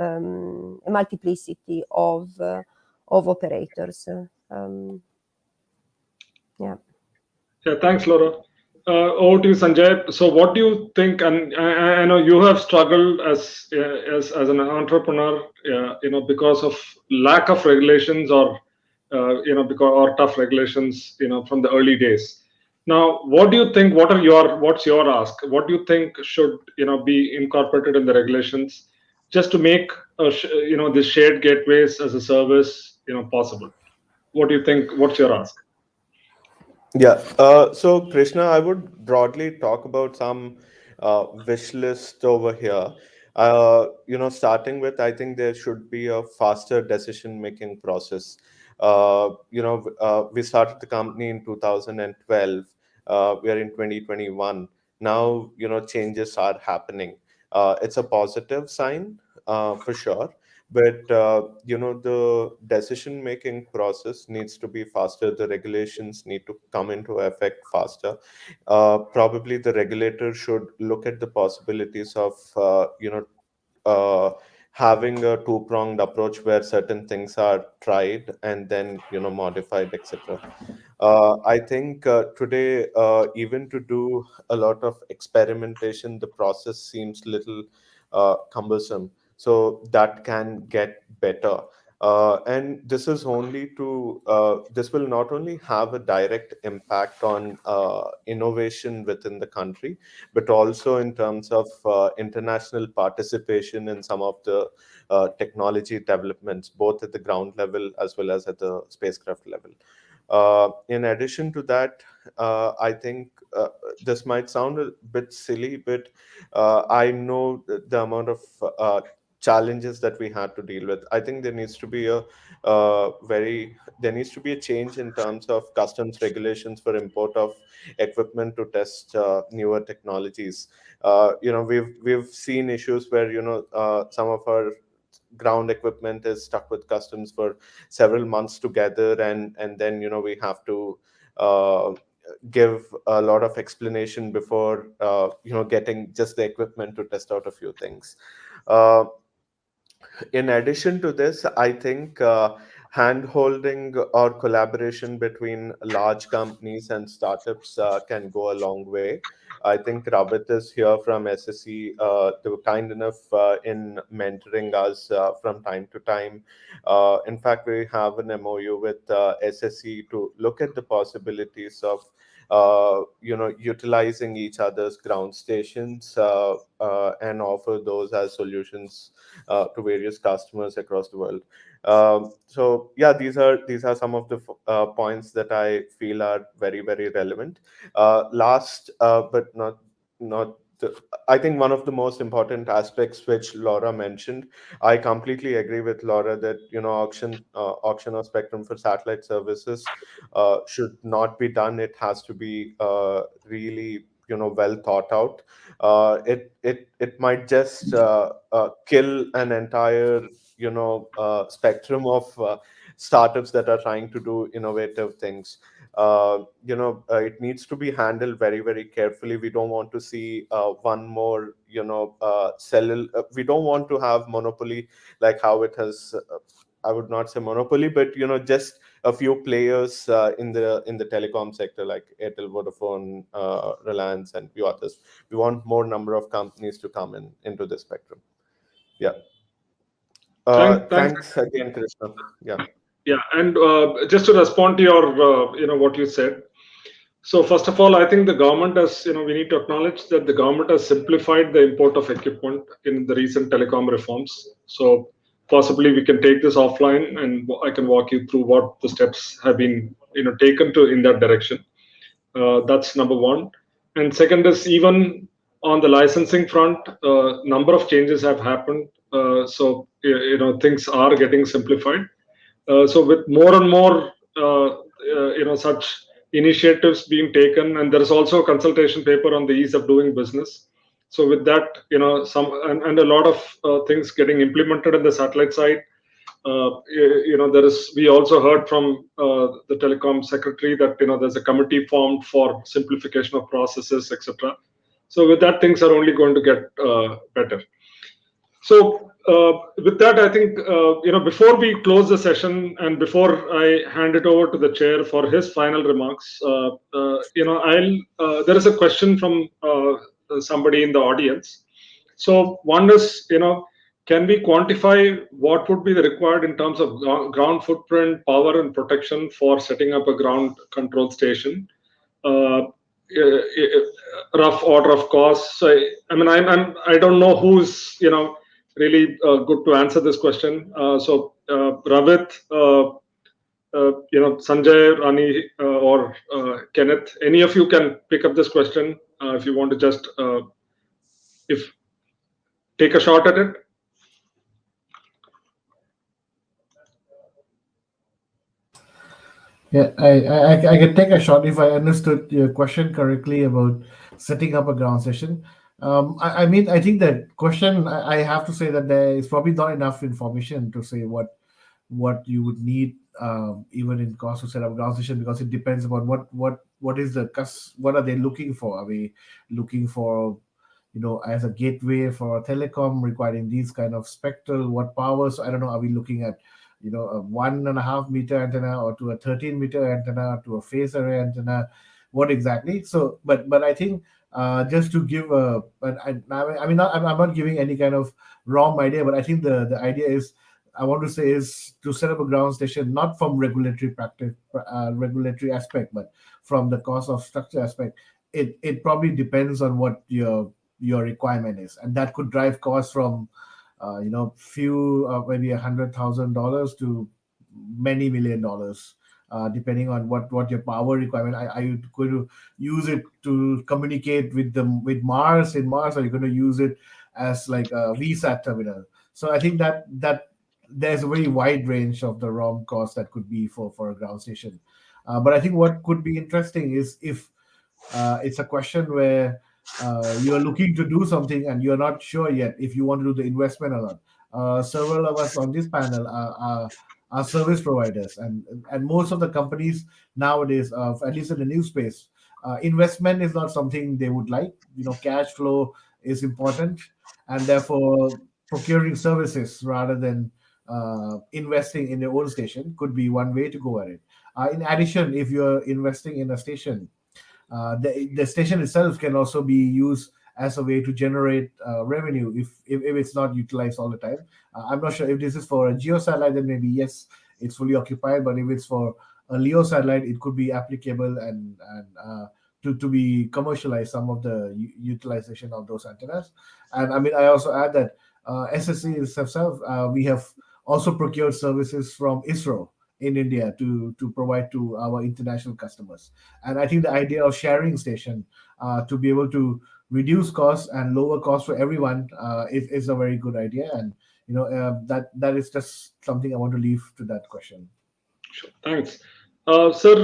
multiplicity of operators. Yeah.
Yeah, thanks, Laura. Over to you, Sanjay. So, what do you think? And I know you have struggled as an entrepreneur, because of lack of regulations because or tough regulations, from the early days. Now, what do you think? What's your ask? What do you think should be incorporated in the regulations just to make the shared gateways as a service possible? What do you think? What's your ask?
Yeah. So, Krishna, I would broadly talk about some wish list over here. Starting with, I think there should be a faster decision-making process. We started the company in 2012. We are in 2021. Now, changes are happening. It's a positive sign, for sure. But the decision making process needs to be faster. The regulations need to come into effect faster. Probably the regulator should look at the possibilities of having a two-pronged approach where certain things are tried and then modified, etc. I think today, even to do a lot of experimentation, the process seems little cumbersome. So that can get better. And this is only to this will not only have a direct impact on innovation within the country, but also in terms of international participation in some of the technology developments, both at the ground level as well as at the spacecraft level. In addition to that, I think this might sound a bit silly, but I know the amount of challenges that we had to deal with. I think there needs to be a change in terms of customs regulations for import of equipment to test newer technologies. We've seen issues where some of our ground equipment is stuck with customs for several months together, and then we have to give a lot of explanation before getting just the equipment to test out a few things. In addition to this, I think hand holding or collaboration between large companies and startups can go a long way. I think Ravit is here from SSC. They were kind enough in mentoring us from time to time. In fact, we have an MOU with SSC to look at the possibilities of utilizing each other's ground stations and offer those as solutions to various customers across the world. So yeah, these are some of the points that I feel are very, very relevant. Last but not I think one of the most important aspects which Laura mentioned, I completely agree with Laura that auction of spectrum for satellite services should not be done. It has to be really well thought out. It might just kill an entire spectrum of startups that are trying to do innovative things. It needs to be handled very, very carefully. We don't want to see one more we don't want to have monopoly like how it has. I would not say monopoly, but just a few players in the telecom sector like Airtel, Vodafone, Reliance, and few others. We want more number of companies to come into the spectrum. Yeah. Thanks again, Krishna. Yeah.
Yeah, and just to respond to your, what you said. So first of all, I think the government has, we need to acknowledge that the government has simplified the import of equipment in the recent telecom reforms. So possibly we can take this offline, and I can walk you through what the steps have been, taken in that direction. That's number one. And second is even on the licensing front, number of changes have happened. So things are getting simplified. So with more and more such initiatives being taken, and there is also a consultation paper on the ease of doing business. So with that, some and a lot of things getting implemented in the satellite side, we also heard from the telecom secretary that there's a committee formed for simplification of processes, etc. So with that, things are only going to get better. So with that, I think before we close the session and before I hand it over to the chair for his final remarks, there is a question from somebody in the audience. So one is, can we quantify what would be the required in terms of ground footprint, power, and protection for setting up a ground control station? Rough order of costs. I don't know who's really good to answer this question. So Ravit, Sanjay, Rani, or Kenneth, any of you can pick up this question if you want to just take a shot at it.
Yeah, I can take a shot if I understood your question correctly about setting up a ground station. I think that question, I have to say that there is probably not enough information to say what you would need, even in cost to set up a ground station, because it depends upon what is what are they looking for? Are we looking for, as a gateway for a telecom requiring these kind of spectral, what powers? I don't know. Are we looking at a 1.5 meter antenna, or to a 13-meter antenna, to a phase array antenna? What exactly? So, but I think just to give I'm not giving any kind of wrong idea, but I think the idea is, I want to say, is to set up a ground station not from regulatory aspect, but from the cost of structure aspect. It probably depends on what your requirement is, and that could drive costs from few maybe $100,000 to many $1 million, depending on what your power requirement. Are you going to use it to communicate with Mars? In Mars, are you going to use it as like a VSAT terminal? So I think that there's a very wide range of the ROM cost that could be for a ground station. But I think what could be interesting is if it's a question where you're looking to do something and you're not sure yet if you want to do the investment or not. Several of us on this panel are service providers, and most of the companies nowadays, at least in the new space, investment is not something they would like. Cash flow is important, and therefore procuring services rather than investing in your own station could be one way to go at it. In addition, if you're investing in a station, the station itself can also be used as a way to generate revenue if it's not utilized all the time. I'm not sure if this is for a geo satellite, then maybe yes, it's fully occupied. But if it's for a LEO satellite, it could be applicable and to be commercialized, some of the utilization of those antennas. And I also add that SSC itself, we have also procured services from ISRO in India to provide to our international customers. And I think the idea of sharing station to be able to reduce costs and lower costs for everyone is a very good idea. And that is just something I want to leave to that question.
Sure. Thanks. Sir,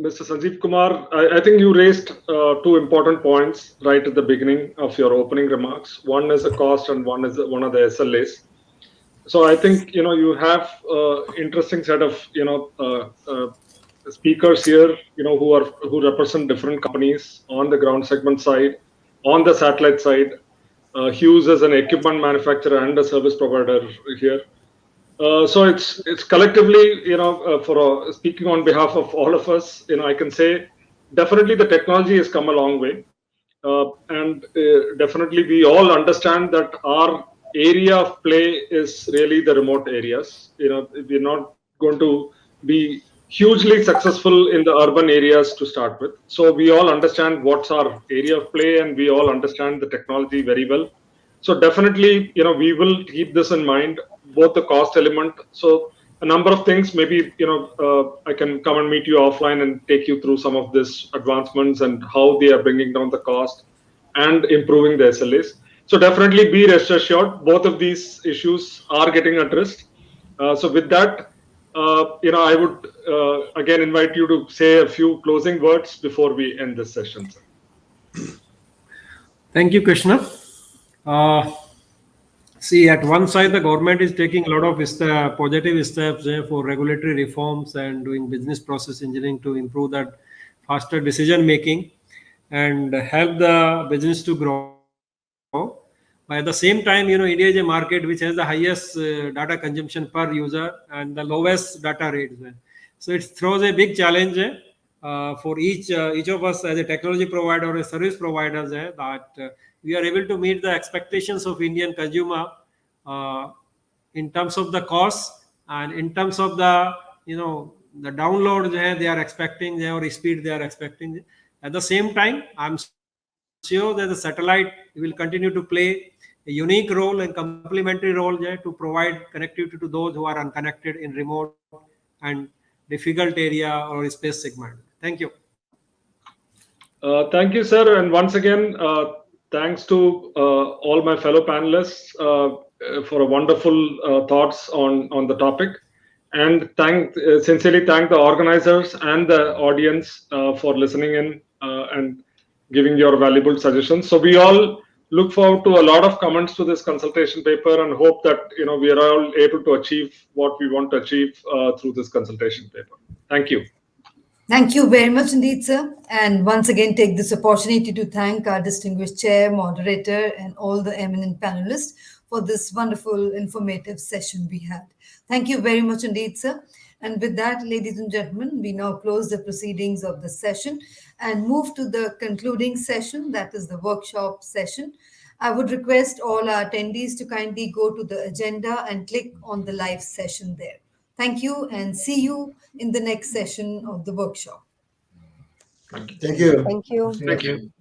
Mr. Sanjeev Kumar, I think you raised two important points right at the beginning of your opening remarks. One is the cost and one of the SLAs. So I think you have interesting set of speakers here who represent different companies on the ground segment side, on the satellite side. Hughes is an equipment manufacturer and a service provider here. So it's collectively, for speaking on behalf of all of us, I can say definitely the technology has come a long way, and definitely we all understand that our area of play is really the remote areas. We're not going to be hugely successful in the urban areas to start with. So we all understand what's our area of play, and we all understand the technology very well. So definitely, we will keep this in mind, both the cost element. So a number of things, maybe, I can come and meet you offline and take you through some of these advancements and how they are bringing down the cost and improving the SLAs. So definitely be rest assured, both of these issues are getting addressed. So with that, I would again invite you to say a few closing words before we end this session, sir.
Thank you, Krishna. See, at one side, the government is taking a lot of positive steps for regulatory reforms and doing business process engineering to improve that faster decision making and help the business to grow. But at the same time, India is a market which has the highest data consumption per user and the lowest data rates. So it throws a big challenge for each of us as a technology provider or a service providers that we are able to meet the expectations of Indian consumer uh, in terms of the cost and in terms of the the download they are expecting or speed they are expecting. At the same time, I'm sure that the satellite will continue to play a unique role and complementary role to provide connectivity to those who are unconnected in remote and difficult area or space segment. Thank you.
Thank you, sir. And once again, thanks to all my fellow panelists for a wonderful thoughts on the topic. And sincerely thank the organizers and the audience for listening in and giving your valuable suggestions. So we all look forward to a lot of comments to this consultation paper and hope that we are all able to achieve what we want to achieve through this consultation paper. Thank you.
Thank you very much indeed, sir. And once again, take this opportunity to thank our distinguished chair, moderator, and all the eminent panelists for this wonderful, informative session we had. Thank you very much indeed, sir. And with that, ladies and gentlemen, we now close the proceedings of the session and move to the concluding session, that is the workshop session. I would request all our attendees to kindly go to the agenda and click on the live session there. Thank you and see you in the next session of the workshop.
Thank you.
Thank you.
Thank you.